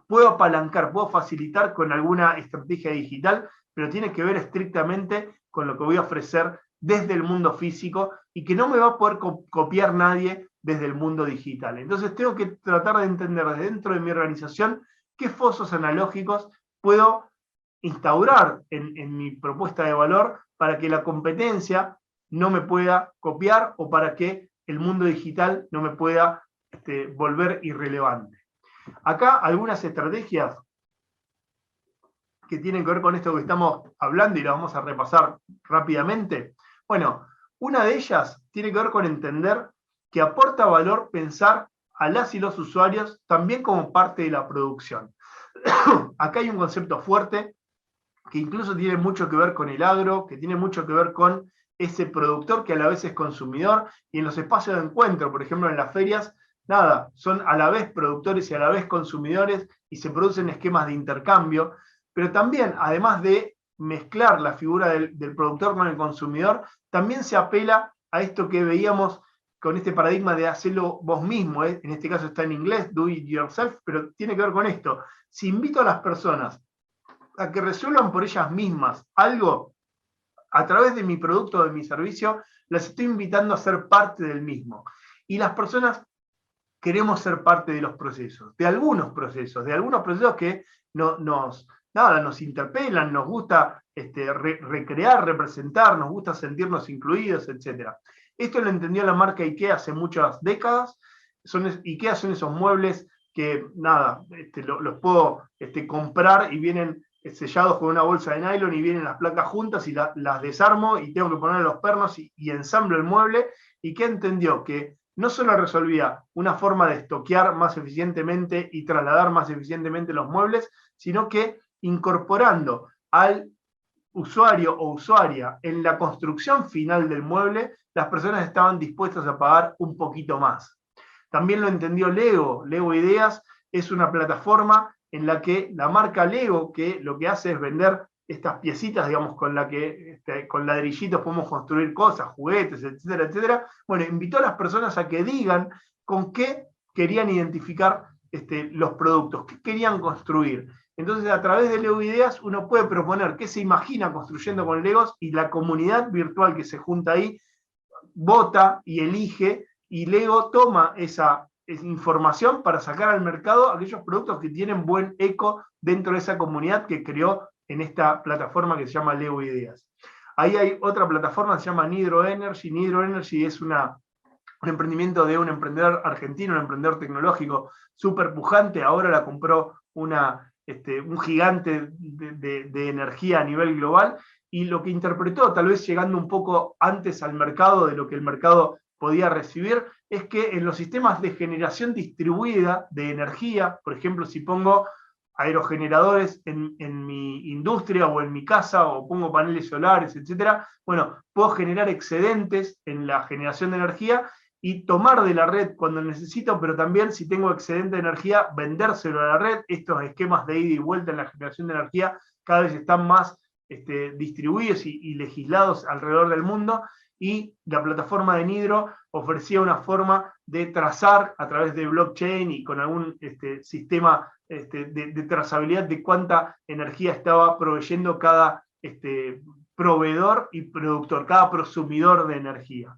S1: puedo apalancar, puedo facilitar con alguna estrategia digital, pero tiene que ver estrictamente con lo que voy a ofrecer desde el mundo físico y que no me va a poder copiar nadie desde el mundo digital. Entonces tengo que tratar de entender desde dentro de mi organización qué fosos analógicos puedo instaurar en mi propuesta de valor para que la competencia no me pueda copiar o para que el mundo digital no me pueda volver irrelevante. Acá algunas estrategias que tienen que ver con esto que estamos hablando y las vamos a repasar rápidamente. Bueno, una de ellas tiene que ver con entender que aporta valor pensar a las y los usuarios también como parte de la producción. Acá hay un concepto fuerte que incluso tiene mucho que ver con el agro, que tiene mucho que ver con ese productor que a la vez es consumidor, y en los espacios de encuentro, por ejemplo en las ferias, nada, son a la vez productores y a la vez consumidores y se producen esquemas de intercambio, pero también, además de mezclar la figura del productor con el consumidor, también se apela a esto que veíamos con este paradigma de hacerlo vos mismo, en este caso está en inglés, do it yourself, pero tiene que ver con esto. Si invito a las personas a que resuelvan por ellas mismas algo, a través de mi producto o de mi servicio, las estoy invitando a ser parte del mismo. Y las personas queremos ser parte de los procesos, de algunos procesos que nos interpelan, nos gusta recrear, representar, nos gusta sentirnos incluidos, etc. Esto lo entendió la marca IKEA hace muchas décadas. IKEA son esos muebles que, nada, los puedo comprar y vienen sellados con una bolsa de nylon y vienen las placas juntas y las desarmo y tengo que poner los pernos y ensamblo el mueble, y que entendió que no solo resolvía una forma de estoquear más eficientemente y trasladar más eficientemente los muebles, sino que incorporando al usuario o usuaria en la construcción final del mueble, las personas estaban dispuestas a pagar un poquito más. También lo entendió Lego. Lego Ideas es una plataforma en la que la marca Lego, que lo que hace es vender estas piecitas, digamos, con la que con ladrillitos podemos construir cosas, juguetes, etcétera, etcétera. Bueno, invitó a las personas a que digan con qué querían identificar los productos, qué querían construir. Entonces, a través de Lego Ideas, uno puede proponer qué se imagina construyendo con Legos, y la comunidad virtual que se junta ahí vota y elige, y Lego toma esa información para sacar al mercado aquellos productos que tienen buen eco dentro de esa comunidad que creó en esta plataforma que se llama Lego Ideas. Ahí hay otra plataforma que se llama Nidro Energy. Nidro Energy es un emprendimiento de un emprendedor argentino, un emprendedor tecnológico súper pujante. Ahora la compró un gigante de energía a nivel global, y lo que interpretó, tal vez llegando un poco antes al mercado de lo que el mercado podía recibir, es que en los sistemas de generación distribuida de energía, por ejemplo, si pongo aerogeneradores en mi industria o en mi casa, o pongo paneles solares, etcétera, bueno, puedo generar excedentes en la generación de energía y tomar de la red cuando necesito, pero también, si tengo excedente de energía, vendérselo a la red. Estos esquemas de ida y vuelta en la generación de energía cada vez están más distribuidos y legislados alrededor del mundo, y la plataforma de Nidro ofrecía una forma de trazar a través de blockchain y con algún sistema de trazabilidad de cuánta energía estaba proveyendo cada proveedor y productor, cada prosumidor de energía.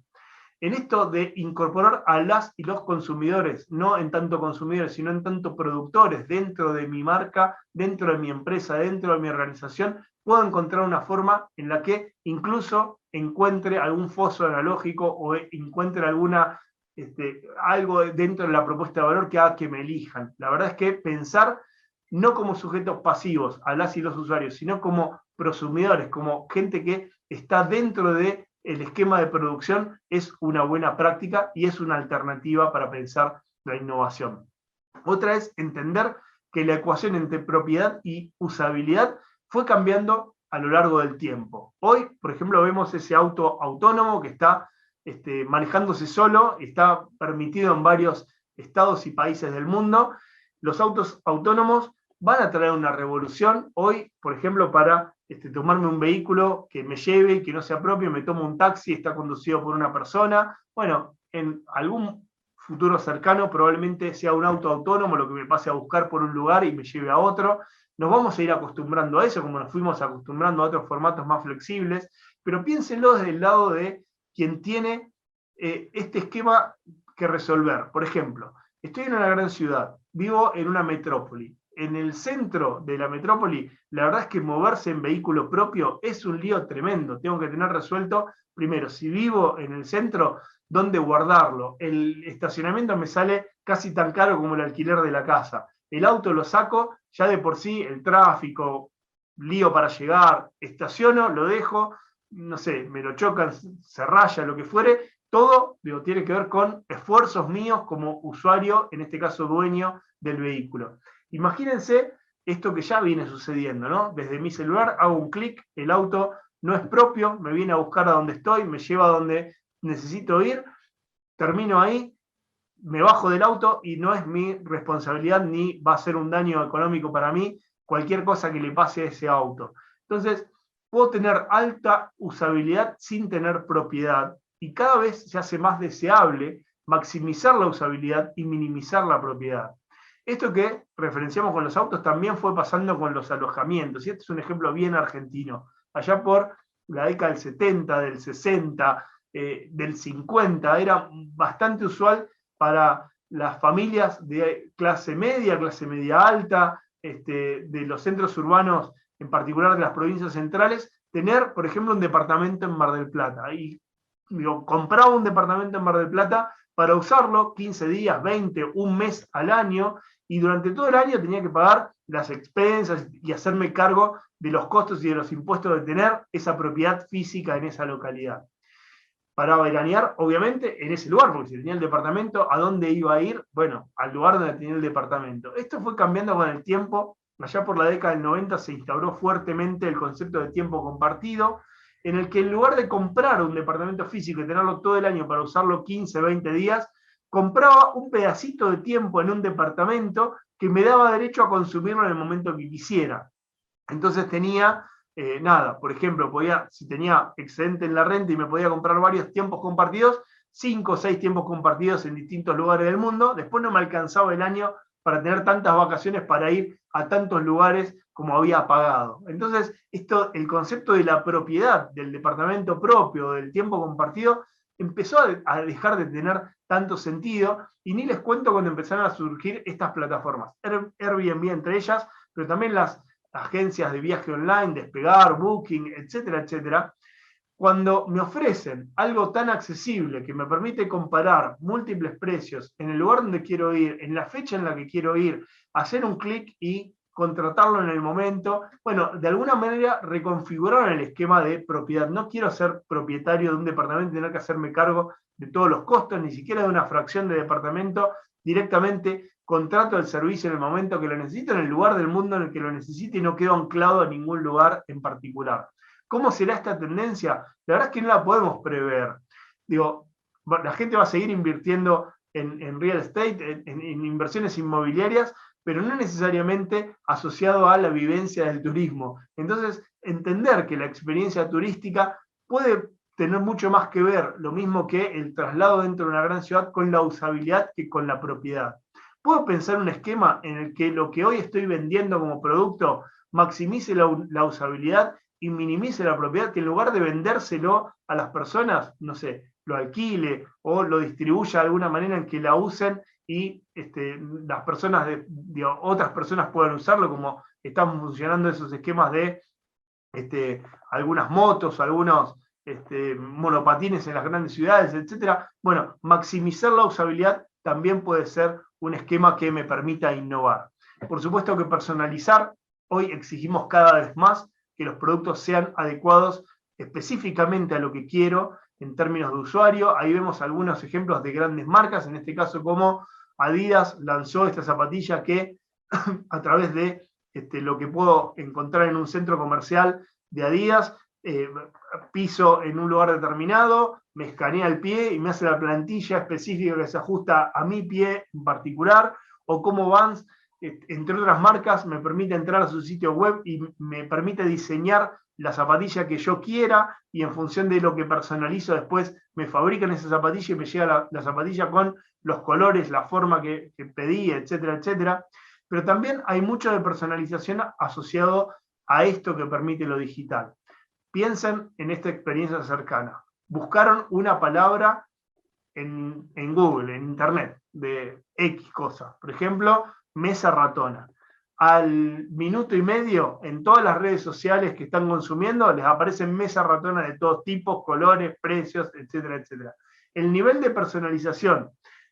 S1: En esto de incorporar a las y los consumidores, no en tanto consumidores, sino en tanto productores, dentro de mi marca, dentro de mi empresa, dentro de mi organización, puedo encontrar una forma en la que incluso encuentre algún foso analógico o encuentre algo dentro de la propuesta de valor que haga que me elijan. La verdad es que pensar no como sujetos pasivos a las y los usuarios, sino como prosumidores, como gente que está dentro de el esquema de producción, es una buena práctica y es una alternativa para pensar la innovación. Otra es entender que la ecuación entre propiedad y usabilidad fue cambiando a lo largo del tiempo. Hoy, por ejemplo, vemos ese auto autónomo que está manejándose solo, está permitido en varios estados y países del mundo. Los autos autónomos van a traer una revolución. Hoy, por ejemplo, para tomarme un vehículo que me lleve y que no sea propio, me tomo un taxi, está conducido por una persona. Bueno, en algún futuro cercano probablemente sea un auto autónomo lo que me pase a buscar por un lugar y me lleve a otro. Nos vamos a ir acostumbrando a eso, como nos fuimos acostumbrando a otros formatos más flexibles, pero piénsenlo desde el lado de quien tiene este esquema que resolver. Por ejemplo, estoy en una gran ciudad, vivo en una metrópoli. En el centro de la metrópoli, la verdad es que moverse en vehículo propio es un lío tremendo. Tengo que tener resuelto, primero, si vivo en el centro, dónde guardarlo. El estacionamiento me sale casi tan caro como el alquiler de la casa. El auto lo saco, ya de por sí, el tráfico, lío para llegar, estaciono, lo dejo, no sé, me lo chocan, se raya, lo que fuere. Todo, digo, tiene que ver con esfuerzos míos como usuario, en este caso dueño del vehículo. Imagínense esto que ya viene sucediendo, ¿no? Desde mi celular hago un clic, el auto no es propio, me viene a buscar a donde estoy, me lleva a donde necesito ir, termino ahí, me bajo del auto y no es mi responsabilidad ni va a ser un daño económico para mí cualquier cosa que le pase a ese auto. Entonces, puedo tener alta usabilidad sin tener propiedad, y cada vez se hace más deseable maximizar la usabilidad y minimizar la propiedad. Esto que referenciamos con los autos también fue pasando con los alojamientos, y este es un ejemplo bien argentino. Allá por la década del 70, del 60, del 50, era bastante usual para las familias de clase media alta, de los centros urbanos, en particular de las provincias centrales, tener, por ejemplo, un departamento en Mar del Plata. Y compraba un departamento en Mar del Plata para usarlo 15 días, 20, un mes al año, y durante todo el año tenía que pagar las expensas y hacerme cargo de los costos y de los impuestos de tener esa propiedad física en esa localidad. Para veranear, obviamente, en ese lugar, porque si tenía el departamento, ¿a dónde iba a ir? Bueno, al lugar donde tenía el departamento. Esto fue cambiando con el tiempo. Allá por la década del 90 se instauró fuertemente el concepto de tiempo compartido, en el que en lugar de comprar un departamento físico y tenerlo todo el año para usarlo 15, 20 días, compraba un pedacito de tiempo en un departamento que me daba derecho a consumirlo en el momento que quisiera. Entonces tenía nada, por ejemplo, si tenía excedente en la renta y me podía comprar varios tiempos compartidos, 5 o 6 tiempos compartidos en distintos lugares del mundo, después no me alcanzaba el año para tener tantas vacaciones para ir a tantos lugares como había pagado. Entonces, el concepto de la propiedad, del departamento propio, del tiempo compartido, empezó a dejar de tener tanto sentido, y ni les cuento cuando empezaron a surgir estas plataformas, Airbnb entre ellas, pero también las agencias de viaje online, Despegar, Booking, etcétera, etcétera. Cuando me ofrecen algo tan accesible que me permite comparar múltiples precios en el lugar donde quiero ir, en la fecha en la que quiero ir, hacer un clic y contratarlo en el momento, bueno, de alguna manera reconfiguraron el esquema de propiedad. No quiero ser propietario de un departamento y tener que hacerme cargo de todos los costos, ni siquiera de una fracción de departamento. Directamente contrato el servicio en el momento que lo necesito, en el lugar del mundo en el que lo necesite, y no quedo anclado a ningún lugar en particular. ¿Cómo será esta tendencia? La verdad es que no la podemos prever. Digo, la gente va a seguir invirtiendo en real estate, en inversiones inmobiliarias, pero no necesariamente asociado a la vivencia del turismo. Entonces, entender que la experiencia turística puede tener mucho más que ver, lo mismo que el traslado dentro de una gran ciudad, con la usabilidad que con la propiedad. ¿Puedo pensar un esquema en el que lo que hoy estoy vendiendo como producto maximice la usabilidad y minimice la propiedad, que en lugar de vendérselo a las personas, no sé, lo alquile o lo distribuya de alguna manera en que la usen y las personas otras personas puedan usarlo, como están funcionando esos esquemas de algunas motos, algunos monopatines en las grandes ciudades, etcétera? Bueno, maximizar la usabilidad también puede ser un esquema que me permita innovar. Por supuesto que personalizar, hoy exigimos cada vez más que los productos sean adecuados específicamente a lo que quiero en términos de usuario. Ahí vemos algunos ejemplos de grandes marcas, en este caso como Adidas lanzó esta zapatilla que a través de lo que puedo encontrar en un centro comercial de Adidas, piso en un lugar determinado, me escanea el pie y me hace la plantilla específica que se ajusta a mi pie en particular, o como Vans, entre otras marcas, me permite entrar a su sitio web y me permite diseñar la zapatilla que yo quiera, y en función de lo que personalizo después me fabrican esa zapatilla y me llega la zapatilla con los colores, la forma que pedí, etcétera, etcétera. Pero también hay mucho de personalización asociado a esto que permite lo digital. Piensen en esta experiencia cercana. Buscaron una palabra en Google, en Internet, de X cosa. Por ejemplo, mesa ratona. Al minuto y medio, en todas las redes sociales que están consumiendo, les aparecen mesas ratonas de todos tipos, colores, precios, etcétera, etcétera. El nivel de personalización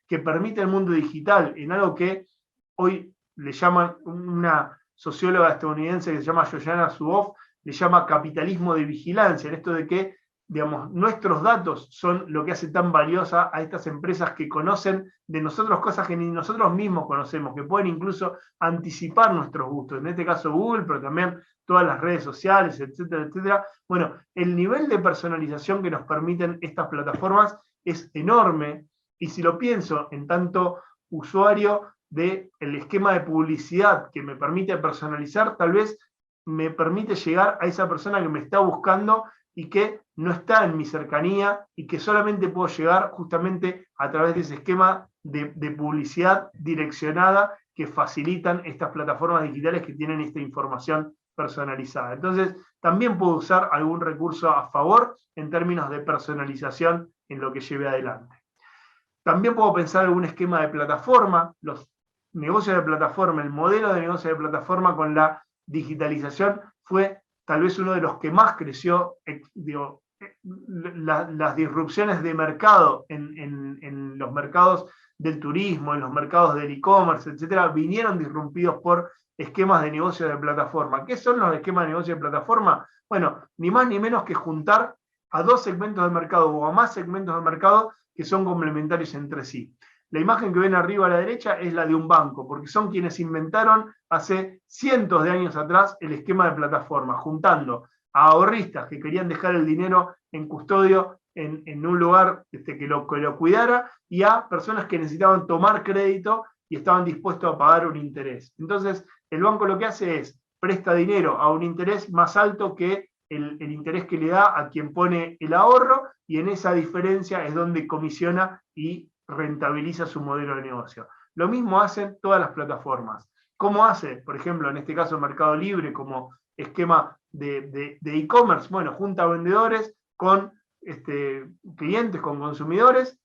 S1: que permite el mundo digital en algo que hoy le llaman, una socióloga estadounidense que se llama Shoshana Zuboff, le llama capitalismo de vigilancia, en esto de que, digamos, nuestros datos son lo que hace tan valiosa a estas empresas que conocen de nosotros cosas que ni nosotros mismos conocemos, que pueden incluso anticipar nuestros gustos, en este caso Google, pero también todas las redes sociales, etcétera, etcétera. Bueno, el nivel de personalización que nos permiten estas plataformas es enorme, y si lo pienso en tanto usuario del esquema de publicidad que me permite personalizar, tal vez me permite llegar a esa persona que me está buscando y que no está en mi cercanía, y que solamente puedo llegar justamente a través de ese esquema de publicidad direccionada que facilitan estas plataformas digitales que tienen esta información personalizada. Entonces, también puedo usar algún recurso a favor en términos de personalización en lo que lleve adelante. También puedo pensar algún esquema de plataforma, los negocios de plataforma, el modelo de negocio de plataforma con la digitalización fue tal vez uno de los que más creció las disrupciones de mercado en los mercados del turismo, en los mercados del e-commerce, etcétera, vinieron disrumpidos por esquemas de negocio de plataforma. ¿Qué son los esquemas de negocio de plataforma? Bueno, ni más ni menos que juntar a dos segmentos del mercado o a más segmentos del mercado que son complementarios entre sí. La imagen que ven arriba a la derecha es la de un banco, porque son quienes inventaron hace cientos de años atrás el esquema de plataforma, juntando a ahorristas que querían dejar el dinero en custodio en un lugar que lo cuidara, y a personas que necesitaban tomar crédito y estaban dispuestos a pagar un interés. Entonces, el banco lo que hace es presta dinero a un interés más alto que el interés que le da a quien pone el ahorro, y en esa diferencia es donde comisiona y rentabiliza su modelo de negocio. Lo mismo hacen todas las plataformas. ¿Cómo hace, por ejemplo, en este caso Mercado Libre como esquema de e-commerce? Bueno, junta vendedores con clientes, con consumidores,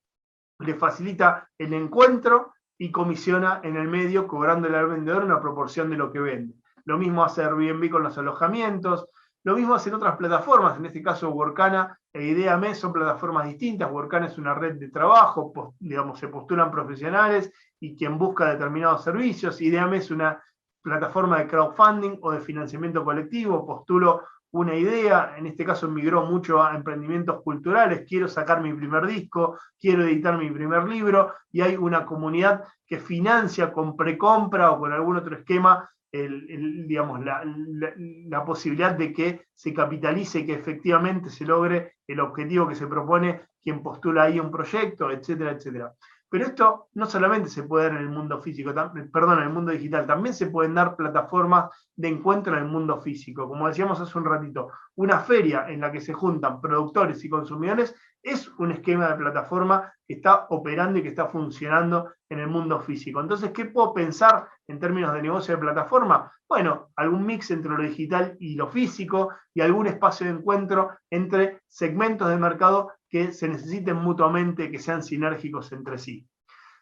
S1: le facilita el encuentro y comisiona en el medio, cobrándole al vendedor una proporción de lo que vende. Lo mismo hace Airbnb con los alojamientos, lo mismo hacen otras plataformas, en este caso Workana e Ideame son plataformas distintas. Workana es una red de trabajo, digamos, se postulan profesionales y quien busca determinados servicios. Ideame es una plataforma de crowdfunding o de financiamiento colectivo, postulo una idea, en este caso migró mucho a emprendimientos culturales, quiero sacar mi primer disco, quiero editar mi primer libro, y hay una comunidad que financia con precompra o con algún otro esquema digamos, la posibilidad de que se capitalice y que efectivamente se logre el objetivo que se propone quien postula ahí un proyecto, etcétera, etcétera. Pero esto no solamente se puede dar en el mundo físico, perdón, en el mundo digital, también se pueden dar plataformas de encuentro en el mundo físico. Como decíamos hace un ratito, una feria en la que se juntan productores y consumidores es un esquema de plataforma que está operando y que está funcionando en el mundo físico. Entonces, ¿qué puedo pensar en términos de negocio de plataforma? Bueno, algún mix entre lo digital y lo físico, y algún espacio de encuentro entre segmentos de mercado que se necesiten mutuamente, que sean sinérgicos entre sí.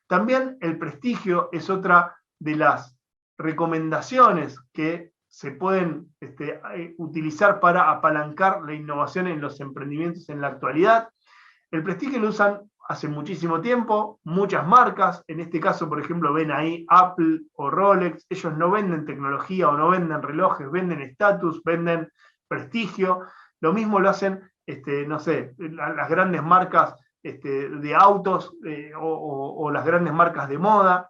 S1: También el prestigio es otra de las recomendaciones que se pueden utilizar para apalancar la innovación en los emprendimientos en la actualidad. El prestigio lo usan hace muchísimo tiempo, muchas marcas. En este caso, por ejemplo, ven ahí Apple o Rolex. Ellos no venden tecnología o no venden relojes, venden estatus, venden prestigio. Lo mismo lo hacen, no sé, las grandes marcas de autos o las grandes marcas de moda.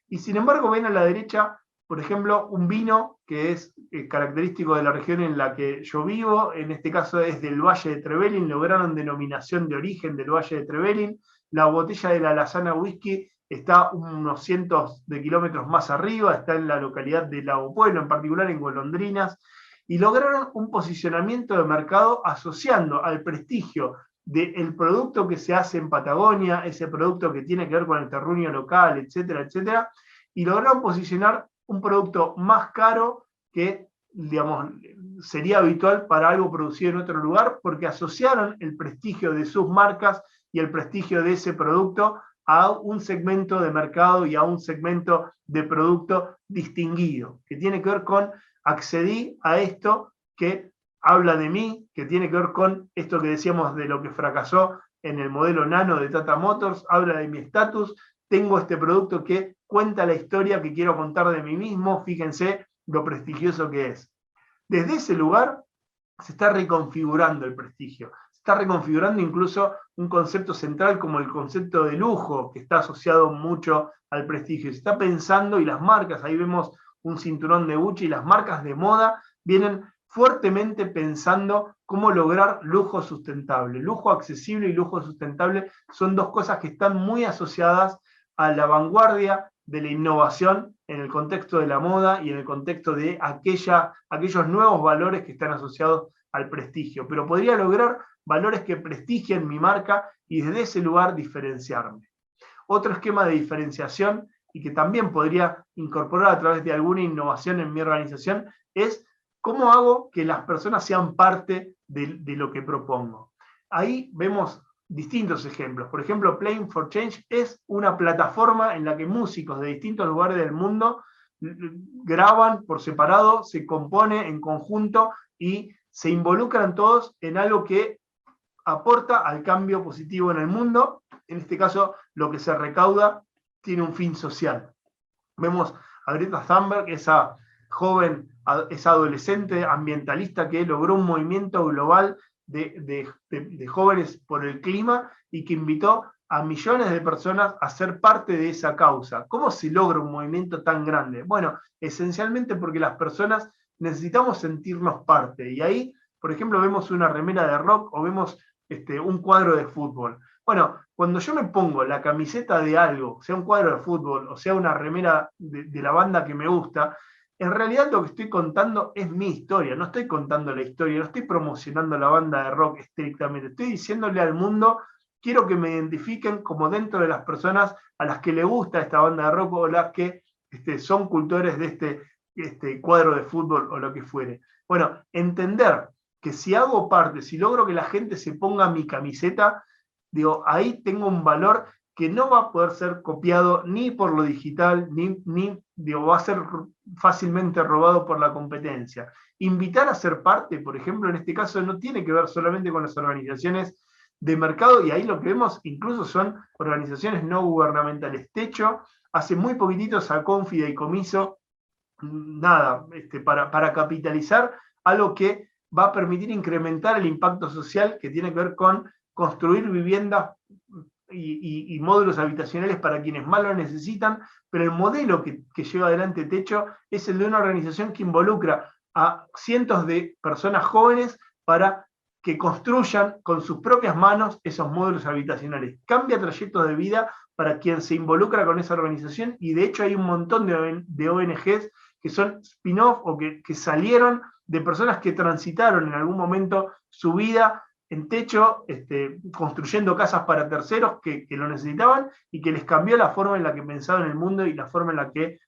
S1: Y sin embargo, ven a la derecha, por ejemplo, un vino que es característico de la región en la que yo vivo, en este caso es del Valle de Trevelin, lograron denominación de origen del Valle de Trevelin. La botella de la Lasana Whisky está unos cientos de kilómetros más arriba, está en la localidad de Lago Pueblo, en particular en Golondrinas, y lograron un posicionamiento de mercado asociando al prestigio del producto que se hace en Patagonia, ese producto que tiene que ver con el terruño local, etcétera, etcétera, y lograron posicionar un producto más caro que, digamos, sería habitual para algo producido en otro lugar, porque asociaron el prestigio de sus marcas y el prestigio de ese producto a un segmento de mercado y a un segmento de producto distinguido, que tiene que ver con accedí a esto que habla de mí, que tiene que ver con esto que decíamos de lo que fracasó en el modelo Nano de Tata Motors, habla de mi estatus, tengo este producto que cuenta la historia que quiero contar de mí mismo, fíjense lo prestigioso que es. Desde ese lugar se está reconfigurando el prestigio, se está reconfigurando incluso un concepto central como el concepto de lujo, que está asociado mucho al prestigio. Se está pensando, y las marcas, ahí vemos un cinturón de Gucci, y las marcas de moda vienen fuertemente pensando cómo lograr lujo sustentable. Lujo accesible y lujo sustentable son dos cosas que están muy asociadas a la vanguardia de la innovación en el contexto de la moda y en el contexto de aquellos nuevos valores que están asociados al prestigio. Pero podría lograr valores que prestigien mi marca y desde ese lugar diferenciarme. Otro esquema de diferenciación, y que también podría incorporar a través de alguna innovación en mi organización, es cómo hago que las personas sean parte de lo que propongo. Ahí vemos distintos ejemplos. Por ejemplo, Playing for Change es una plataforma en la que músicos de distintos lugares del mundo graban por separado, se compone en conjunto y se involucran todos en algo que aporta al cambio positivo en el mundo. En este caso, lo que se recauda tiene un fin social. Vemos a Greta Thunberg, esa joven, esa adolescente ambientalista que logró un movimiento global de jóvenes por el clima y que invitó a millones de personas a ser parte de esa causa. ¿Cómo se logra un movimiento tan grande? Bueno, esencialmente porque las personas necesitamos sentirnos parte. Y ahí, por ejemplo, vemos una remera de rock o vemos un cuadro de fútbol. Bueno, cuando yo me pongo la camiseta de algo, sea un cuadro de fútbol o sea una remera de la banda que me gusta, en realidad lo que estoy contando es mi historia, no estoy contando la historia, no estoy promocionando la banda de rock estrictamente, estoy diciéndole al mundo, quiero que me identifiquen como dentro de las personas a las que le gusta esta banda de rock o las que son cultores de este cuadro de fútbol o lo que fuere. Bueno, entender que si hago parte, si logro que la gente se ponga mi camiseta, digo, ahí tengo un valor que no va a poder ser copiado ni por lo digital, ni digo, va a ser fácilmente robado por la competencia. Invitar a ser parte, por ejemplo, en este caso, no tiene que ver solamente con las organizaciones de mercado, y ahí lo que vemos incluso son organizaciones no gubernamentales. Techo, hace muy poquitito sacó un fideicomiso, nada, para capitalizar algo que va a permitir incrementar el impacto social que tiene que ver con construir viviendas y módulos habitacionales para quienes más lo necesitan, pero el modelo que lleva adelante Techo es el de una organización que involucra a cientos de personas jóvenes para que construyan con sus propias manos esos módulos habitacionales. Cambia trayectos de vida para quien se involucra con esa organización, y de hecho hay un montón de ONGs que son spin-off o que salieron de personas que transitaron en algún momento su vida en Techo, construyendo casas para terceros que lo necesitaban y que les cambió la forma en la que pensaban el mundo y la forma en la que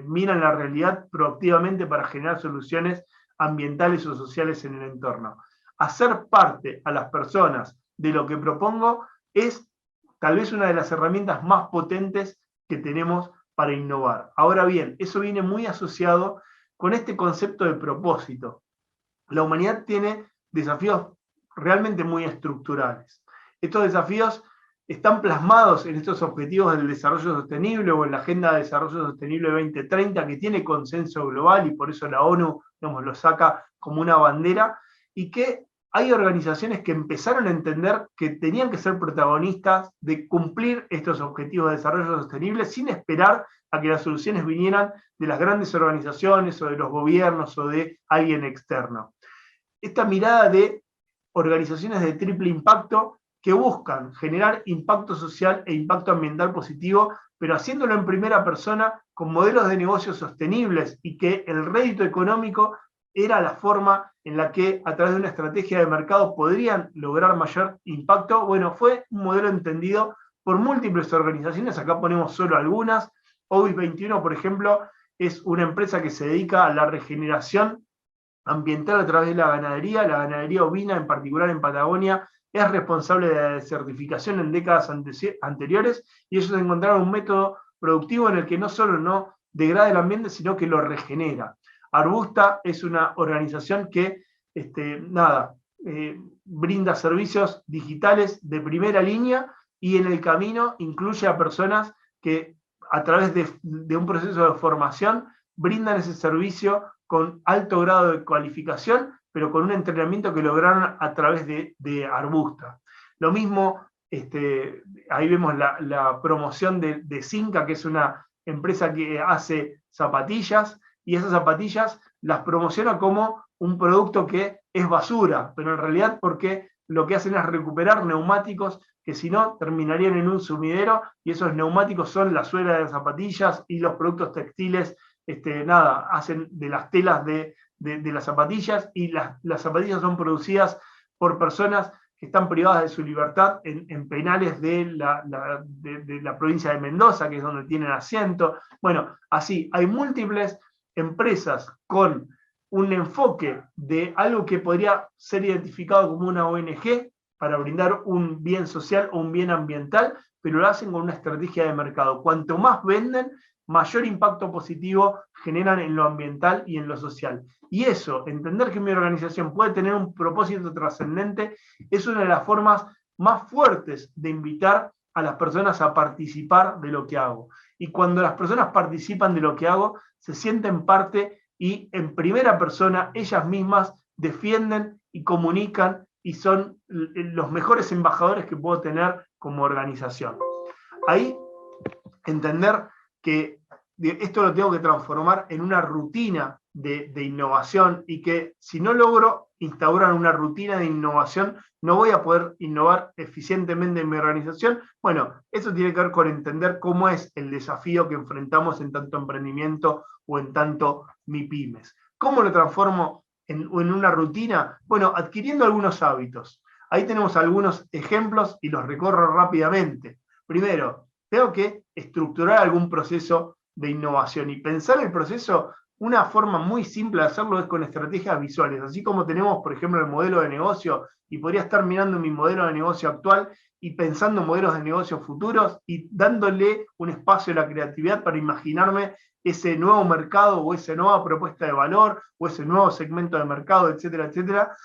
S1: miran la realidad proactivamente para generar soluciones ambientales o sociales en el entorno. Hacer parte a las personas de lo que propongo es tal vez una de las herramientas más potentes que tenemos para innovar. Ahora bien, eso viene muy asociado con este concepto de propósito. La humanidad tiene desafíos realmente muy estructurales. Estos desafíos están plasmados en estos objetivos del desarrollo sostenible o en la Agenda de Desarrollo Sostenible 2030, que tiene consenso global y por eso la ONU, digamos, lo saca como una bandera, y que hay organizaciones que empezaron a entender que tenían que ser protagonistas de cumplir estos objetivos de desarrollo sostenible sin esperar a que las soluciones vinieran de las grandes organizaciones o de los gobiernos o de alguien externo. Esta mirada de organizaciones de triple impacto que buscan generar impacto social e impacto ambiental positivo, pero haciéndolo en primera persona con modelos de negocios sostenibles, y que el rédito económico era la forma en la que a través de una estrategia de mercado podrían lograr mayor impacto. Bueno, fue un modelo entendido por múltiples organizaciones, acá ponemos solo algunas. Ovis 21, por ejemplo, es una empresa que se dedica a la regeneración ambiental a través de la ganadería ovina, en particular en Patagonia, es responsable de la desertificación en décadas anteriores, y ellos encontraron un método productivo en el que no solo no degrada el ambiente, sino que lo regenera. Arbusta es una organización que brinda servicios digitales de primera línea, y en el camino incluye a personas que a través de un proceso de formación brindan ese servicio con alto grado de cualificación, pero con un entrenamiento que lograron a través de Arbusta. Lo mismo, ahí vemos la promoción de Cinca, que es una empresa que hace zapatillas, y esas zapatillas las promociona como un producto que es basura, pero en realidad porque lo que hacen es recuperar neumáticos que si no terminarían en un sumidero, y esos neumáticos son la suela de las zapatillas y los productos textiles, hacen de las telas de las zapatillas, y las zapatillas son producidas por personas que están privadas de su libertad en penales de la provincia de Mendoza, que es donde tienen asiento. Bueno, así, hay múltiples empresas con un enfoque de algo que podría ser identificado como una ONG para brindar un bien social o un bien ambiental, pero lo hacen con una estrategia de mercado. Cuanto más venden, mayor impacto positivo generan en lo ambiental y en lo social. Y eso, entender que mi organización puede tener un propósito trascendente, es una de las formas más fuertes de invitar a las personas a participar de lo que hago. Y cuando las personas participan de lo que hago, se sienten parte y en primera persona ellas mismas defienden y comunican y son los mejores embajadores que puedo tener como organización. Ahí entender que esto lo tengo que transformar en una rutina de innovación y que si no logro instaurar una rutina de innovación, no voy a poder innovar eficientemente en mi organización. Bueno, eso tiene que ver con entender cómo es el desafío que enfrentamos en tanto emprendimiento o en tanto MIPYMES. ¿Cómo lo transformo en una rutina? Bueno, adquiriendo algunos hábitos. Ahí tenemos algunos ejemplos y los recorro rápidamente. Primero, tengo que estructurar algún proceso de innovación y pensar el proceso. Una forma muy simple de hacerlo es con estrategias visuales, así como tenemos, por ejemplo, el modelo de negocio, y podría estar mirando mi modelo de negocio actual y pensando en modelos de negocio futuros y dándole un espacio a la creatividad para imaginarme ese nuevo mercado o esa nueva propuesta de valor o ese nuevo segmento de mercado, etcétera, etcétera.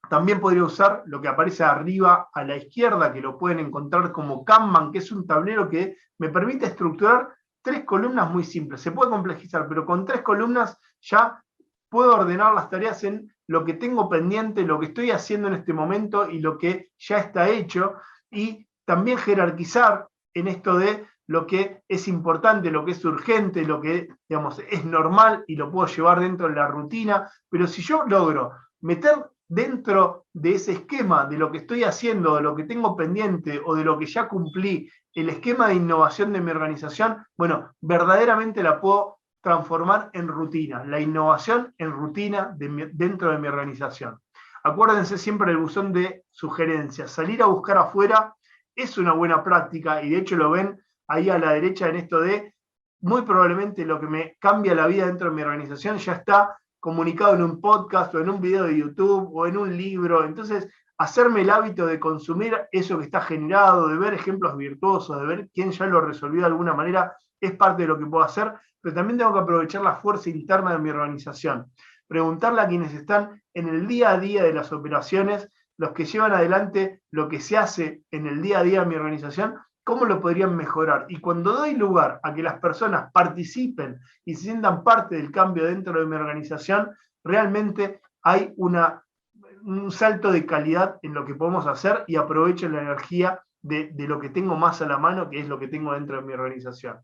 S1: También podría usar lo que aparece arriba a la izquierda, que lo pueden encontrar como Kanban, que es un tablero que me permite estructurar 3 columnas muy simples. Se puede complejizar, pero con 3 columnas ya puedo ordenar las tareas en lo que tengo pendiente, lo que estoy haciendo en este momento y lo que ya está hecho. Y también jerarquizar en esto de lo que es importante, lo que es urgente, lo que, digamos, es normal y lo puedo llevar dentro de la rutina. Pero si yo logro meter dentro de ese esquema de lo que estoy haciendo, de lo que tengo pendiente o de lo que ya cumplí, el esquema de innovación de mi organización, bueno, verdaderamente la puedo transformar en rutina, la innovación en rutina dentro de mi organización. Acuérdense siempre del buzón de sugerencias. Salir a buscar afuera es una buena práctica y de hecho lo ven ahí a la derecha en esto de muy probablemente lo que me cambia la vida dentro de mi organización ya está comunicado en un podcast o en un video de YouTube o en un libro. Entonces, hacerme el hábito de consumir eso que está generado, de ver ejemplos virtuosos, de ver quién ya lo resolvió de alguna manera, es parte de lo que puedo hacer, pero también tengo que aprovechar la fuerza interna de mi organización. Preguntarle a quienes están en el día a día de las operaciones, los que llevan adelante lo que se hace en el día a día de mi organización, cómo lo podrían mejorar. Y cuando doy lugar a que las personas participen y se sientan parte del cambio dentro de mi organización, realmente hay un salto de calidad en lo que podemos hacer y aprovecho la energía de lo que tengo más a la mano, que es lo que tengo dentro de mi organización.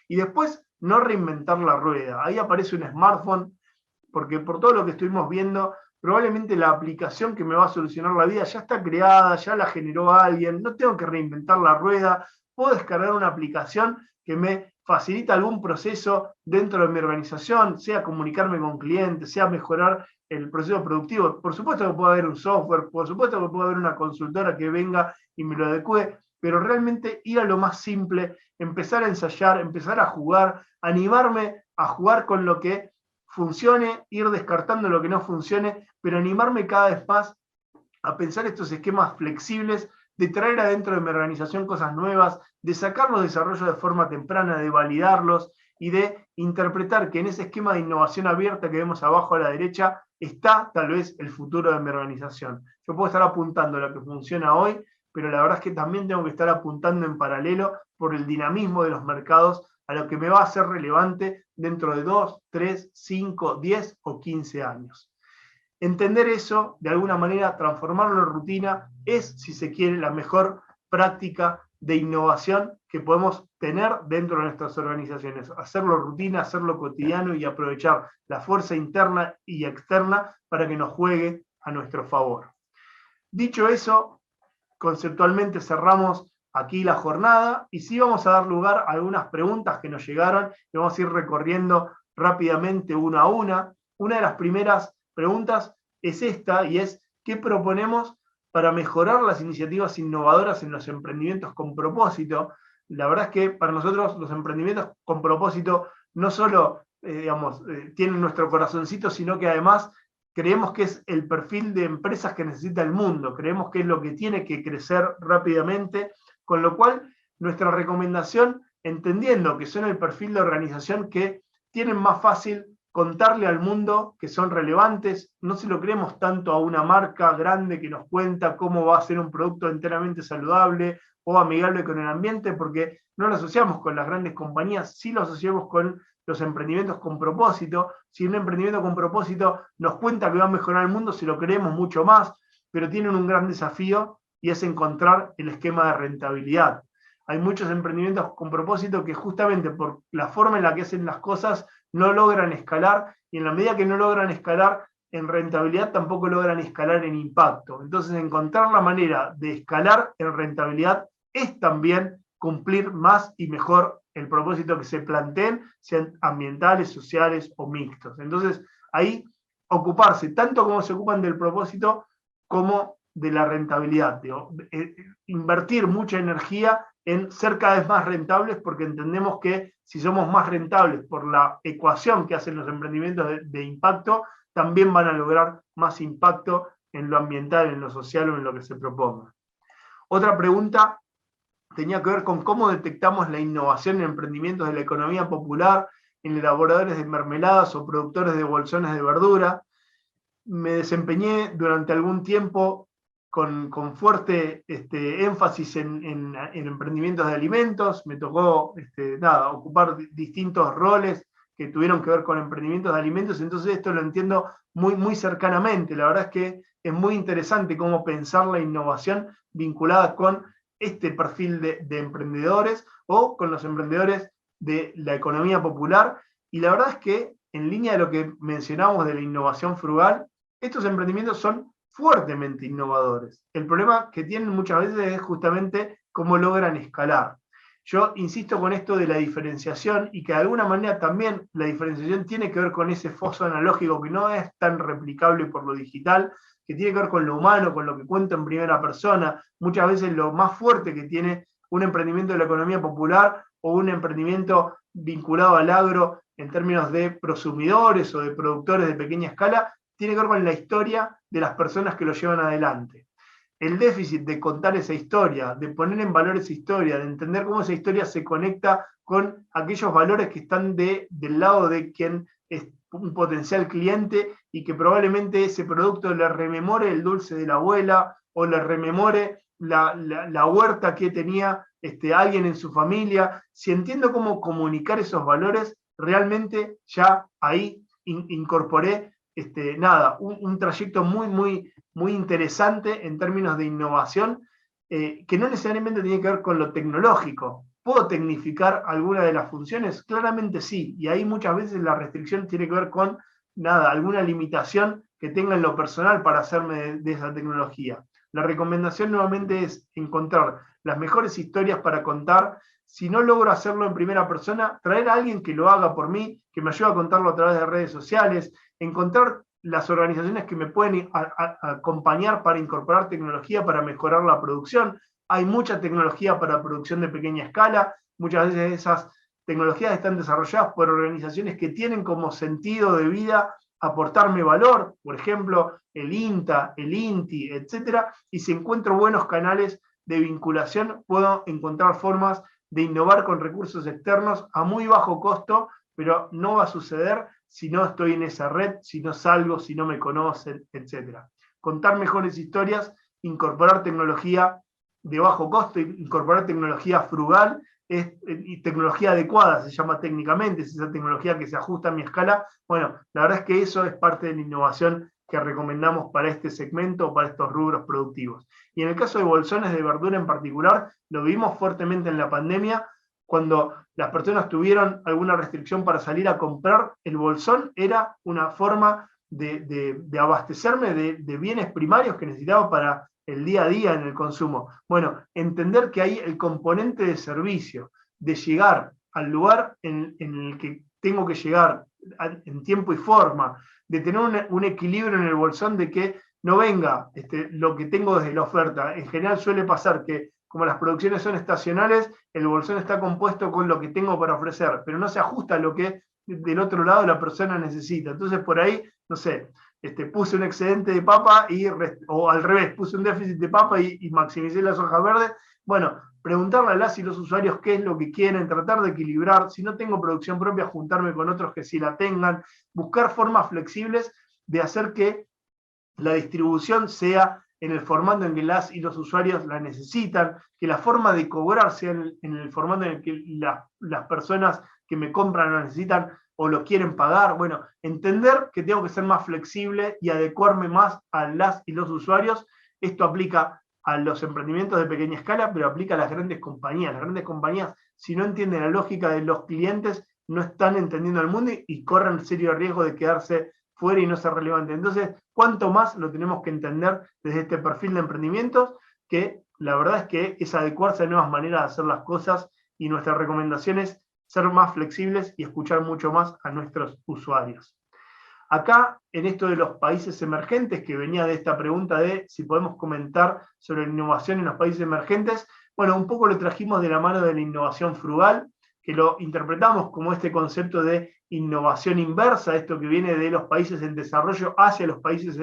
S1: Y después, no reinventar la rueda. Ahí aparece un smartphone, porque por todo lo que estuvimos viendo, probablemente la aplicación que me va a solucionar la vida ya está creada, ya la generó alguien, no tengo que reinventar la rueda, puedo descargar una aplicación que me facilita algún proceso dentro de mi organización, sea comunicarme con clientes, sea mejorar el proceso productivo. Por supuesto que puede haber un software, por supuesto que puede haber una consultora que venga y me lo adecue, pero realmente ir a lo más simple, empezar a ensayar, empezar a jugar, animarme a jugar con lo que funcione, ir descartando lo que no funcione, pero animarme cada vez más a pensar estos esquemas flexibles, de traer adentro de mi organización cosas nuevas, de sacar los desarrollos de forma temprana, de validarlos y de interpretar que en ese esquema de innovación abierta que vemos abajo a la derecha está tal vez el futuro de mi organización. Yo puedo estar apuntando a lo que funciona hoy, pero la verdad es que también tengo que estar apuntando en paralelo por el dinamismo de los mercados a lo que me va a ser relevante dentro de 2, 3, 5, 10 o 15 años. Entender eso, de alguna manera, transformarlo en rutina, es, si se quiere, la mejor práctica de innovación que podemos tener dentro de nuestras organizaciones. Hacerlo rutina, hacerlo cotidiano y aprovechar la fuerza interna y externa para que nos juegue a nuestro favor. Dicho eso, conceptualmente cerramos aquí la jornada y sí vamos a dar lugar a algunas preguntas que nos llegaron y vamos a ir recorriendo rápidamente una a una. Una de las primeras preguntas es esta y es ¿qué proponemos para mejorar las iniciativas innovadoras en los emprendimientos con propósito? La verdad es que para nosotros los emprendimientos con propósito no solo tienen nuestro corazoncito, sino que además creemos que es el perfil de empresas que necesita el mundo, creemos que es lo que tiene que crecer rápidamente, con lo cual nuestra recomendación entendiendo que son el perfil de organización que tienen más fácil contarle al mundo que son relevantes. No se lo creemos tanto a una marca grande que nos cuenta cómo va a ser un producto enteramente saludable o amigable con el ambiente, porque no lo asociamos con las grandes compañías, sí lo asociamos con los emprendimientos con propósito. Si un emprendimiento con propósito nos cuenta que va a mejorar el mundo, se lo creemos mucho más, pero tienen un gran desafío y es encontrar el esquema de rentabilidad. Hay muchos emprendimientos con propósito que justamente por la forma en la que hacen las cosas no logran escalar, y en la medida que no logran escalar en rentabilidad, tampoco logran escalar en impacto. Entonces, encontrar la manera de escalar en rentabilidad es también cumplir más y mejor el propósito que se planteen, sean ambientales, sociales o mixtos. Entonces, ahí ocuparse, tanto como se ocupan del propósito, como de la rentabilidad. Digo, invertir mucha energía en ser cada vez más rentables, porque entendemos que si somos más rentables por la ecuación que hacen los emprendimientos de impacto, también van a lograr más impacto en lo ambiental, en lo social o en lo que se proponga. Otra pregunta tenía que ver con cómo detectamos la innovación en emprendimientos de la economía popular, en elaboradores de mermeladas o productores de bolsones de verdura. Me desempeñé durante algún tiempo con fuerte énfasis en emprendimientos de alimentos. Me tocó ocupar distintos roles que tuvieron que ver con emprendimientos de alimentos, entonces esto lo entiendo muy, muy cercanamente. La verdad es que es muy interesante cómo pensar la innovación vinculada con este perfil de emprendedores o con los emprendedores de la economía popular. Y la verdad es que, en línea de lo que mencionamos de la innovación frugal, estos emprendimientos son fuertemente innovadores. El problema que tienen muchas veces es justamente cómo logran escalar. Yo insisto con esto de la diferenciación, y que de alguna manera también la diferenciación tiene que ver con ese foso analógico que no es tan replicable por lo digital, que tiene que ver con lo humano, con lo que cuento en primera persona. Muchas veces lo más fuerte que tiene un emprendimiento de la economía popular o un emprendimiento vinculado al agro en términos de prosumidores o de productores de pequeña escala, tiene que ver con la historia de las personas que lo llevan adelante. El déficit de contar esa historia, de poner en valor esa historia, de entender cómo esa historia se conecta con aquellos valores que están del lado de quien es un potencial cliente y que probablemente ese producto le rememore el dulce de la abuela o le rememore la huerta que tenía alguien en su familia. Si entiendo cómo comunicar esos valores, realmente ya ahí incorporé un trayecto muy, muy, muy interesante en términos de innovación, que no necesariamente tiene que ver con lo tecnológico. ¿Puedo tecnificar alguna de las funciones? Claramente sí, y ahí muchas veces la restricción tiene que ver con alguna limitación que tenga en lo personal para hacerme de esa tecnología. La recomendación nuevamente es encontrar las mejores historias para contar. Si no logro hacerlo en primera persona, traer a alguien que lo haga por mí, que me ayude a contarlo a través de redes sociales, encontrar las organizaciones que me pueden acompañar para incorporar tecnología para mejorar la producción. Hay mucha tecnología para producción de pequeña escala. Muchas veces esas tecnologías están desarrolladas por organizaciones que tienen como sentido de vida aportarme valor, por ejemplo, el INTA, el INTI, etcétera, y si encuentro buenos canales de vinculación, puedo encontrar formas de innovar con recursos externos a muy bajo costo, pero no va a suceder si no estoy en esa red, si no salgo, si no me conocen, etcétera. Contar mejores historias, incorporar tecnología de bajo costo, incorporar tecnología frugal, y tecnología adecuada, se llama técnicamente, es esa tecnología que se ajusta a mi escala. Bueno, la verdad es que eso es parte de la innovación que recomendamos para este segmento o para estos rubros productivos. Y en el caso de bolsones de verdura en particular, lo vimos fuertemente en la pandemia, cuando las personas tuvieron alguna restricción para salir a comprar. El bolsón era una forma de abastecerme de bienes primarios que necesitaba para el día a día en el consumo. Bueno, entender que hay el componente de servicio, de llegar al lugar en el que tengo que llegar en tiempo y forma, de tener un equilibrio en el bolsón, de que no venga lo que tengo desde la oferta. En general suele pasar que, como las producciones son estacionales, el bolsón está compuesto con lo que tengo para ofrecer, pero no se ajusta a lo que del otro lado la persona necesita. Entonces, por ahí, no sé, puse un excedente de papa o al revés, puse un déficit de papa y maximicé las hojas verdes. Bueno, preguntarle a las y los usuarios qué es lo que quieren, tratar de equilibrar. Si no tengo producción propia, juntarme con otros que sí la tengan, buscar formas flexibles de hacer que la distribución sea en el formato en que las y los usuarios la necesitan, que la forma de cobrar sea en el formato en el que las personas que me compran lo necesitan o lo quieren pagar. Bueno, entender que tengo que ser más flexible y adecuarme más a las y los usuarios. Esto aplica a los emprendimientos de pequeña escala, pero aplica a las grandes compañías. Las grandes compañías, si no entienden la lógica de los clientes, no están entendiendo el mundo y corren serio riesgo de quedarse fuera y no ser relevante. Entonces, cuánto más lo tenemos que entender desde este perfil de emprendimientos, que la verdad es que es adecuarse a nuevas maneras de hacer las cosas, y nuestra recomendación es ser más flexibles y escuchar mucho más a nuestros usuarios. Acá, en esto de los países emergentes, que venía de esta pregunta de si podemos comentar sobre la innovación en los países emergentes, bueno, un poco lo trajimos de la mano de la innovación frugal, que lo interpretamos como este concepto de innovación inversa, esto que viene de los países en desarrollo hacia los países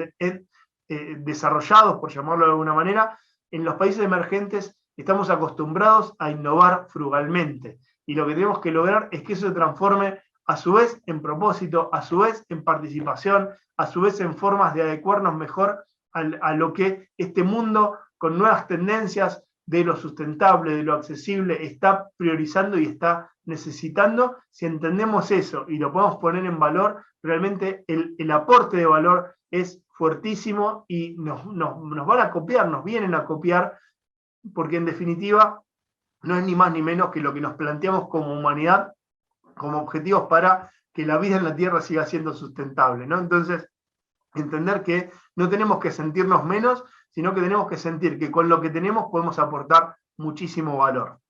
S1: desarrollados, por llamarlo de alguna manera. En los países emergentes estamos acostumbrados a innovar frugalmente, y lo que tenemos que lograr es que eso se transforme a su vez en propósito, a su vez en participación, a su vez en formas de adecuarnos mejor a lo que este mundo con nuevas tendencias de lo sustentable, de lo accesible, está priorizando y está necesitando. Si entendemos eso y lo podemos poner en valor, realmente el aporte de valor es fuertísimo y nos van a copiar, nos vienen a copiar, porque en definitiva no es ni más ni menos que lo que nos planteamos como humanidad, como objetivos para que la vida en la Tierra siga siendo sustentable, ¿no? Entonces, entender que no tenemos que sentirnos menos, sino que tenemos que sentir que con lo que tenemos podemos aportar muchísimo valor.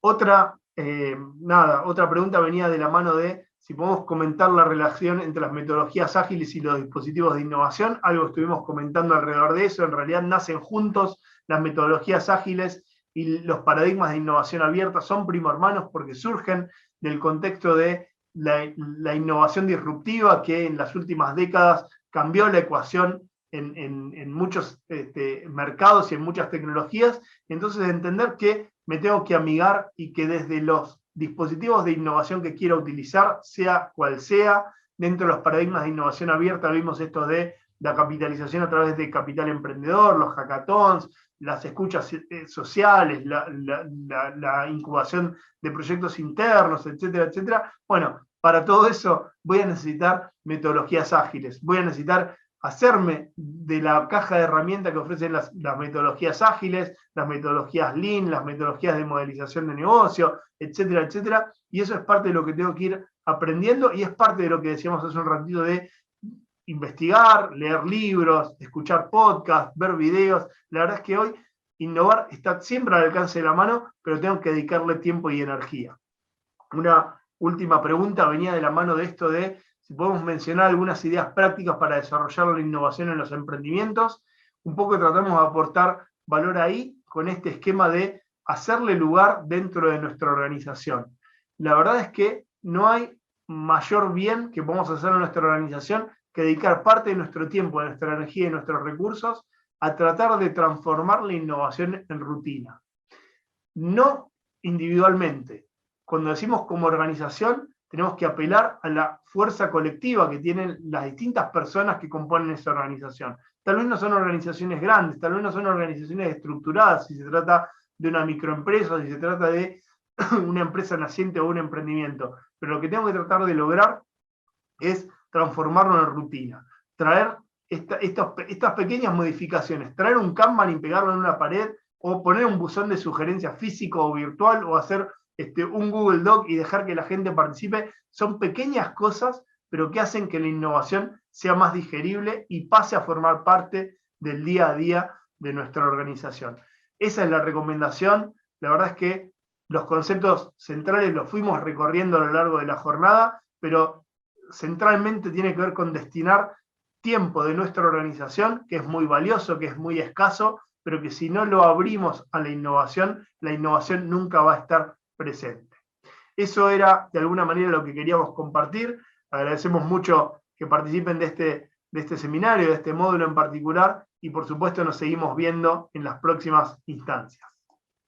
S1: Otra pregunta venía de la mano de si podemos comentar la relación entre las metodologías ágiles y los dispositivos de innovación. Algo estuvimos comentando alrededor de eso. En realidad nacen juntos las metodologías ágiles y los paradigmas de innovación abierta, son primo hermanos porque surgen del contexto de la innovación disruptiva, que en las últimas décadas cambió la ecuación en muchos mercados y en muchas tecnologías. Entonces, entender que me tengo que amigar y que desde los dispositivos de innovación que quiera utilizar, sea cual sea, dentro de los paradigmas de innovación abierta vimos esto de la capitalización a través de capital emprendedor, los hackathons, las escuchas sociales, la incubación de proyectos internos, etcétera, etcétera. Bueno, para todo eso voy a necesitar metodologías ágiles, voy a necesitar hacerme de la caja de herramientas que ofrecen las metodologías ágiles, las metodologías Lean, las metodologías de modelización de negocio, etcétera, etcétera. Y eso es parte de lo que tengo que ir aprendiendo, y es parte de lo que decíamos hace un ratito de investigar, leer libros, escuchar podcasts, ver videos. La verdad es que hoy innovar está siempre al alcance de la mano, pero tengo que dedicarle tiempo y energía. Una última pregunta venía de la mano de esto de si podemos mencionar algunas ideas prácticas para desarrollar la innovación en los emprendimientos. Un poco tratamos de aportar valor ahí con este esquema de hacerle lugar dentro de nuestra organización. La verdad es que no hay mayor bien que podamos hacer en nuestra organización que dedicar parte de nuestro tiempo, de nuestra energía y de nuestros recursos a tratar de transformar la innovación en rutina. No individualmente. Cuando decimos como organización, tenemos que apelar a la fuerza colectiva que tienen las distintas personas que componen esa organización. Tal vez no son organizaciones grandes, tal vez no son organizaciones estructuradas, si se trata de una microempresa, si se trata de una empresa naciente o un emprendimiento. Pero lo que tengo que tratar de lograr es transformarlo en rutina. Traer estas pequeñas modificaciones, traer un Kanban y pegarlo en una pared, o poner un buzón de sugerencias físico o virtual, o hacer un Google Doc y dejar que la gente participe, son pequeñas cosas, pero que hacen que la innovación sea más digerible y pase a formar parte del día a día de nuestra organización. Esa es la recomendación. La verdad es que los conceptos centrales los fuimos recorriendo a lo largo de la jornada, pero centralmente tiene que ver con destinar tiempo de nuestra organización, que es muy valioso, que es muy escaso, pero que si no lo abrimos a la innovación nunca va a estar presente. Eso era de alguna manera lo que queríamos compartir. Agradecemos mucho que participen de este de este seminario, de este módulo en particular, y por supuesto nos seguimos viendo en las próximas instancias.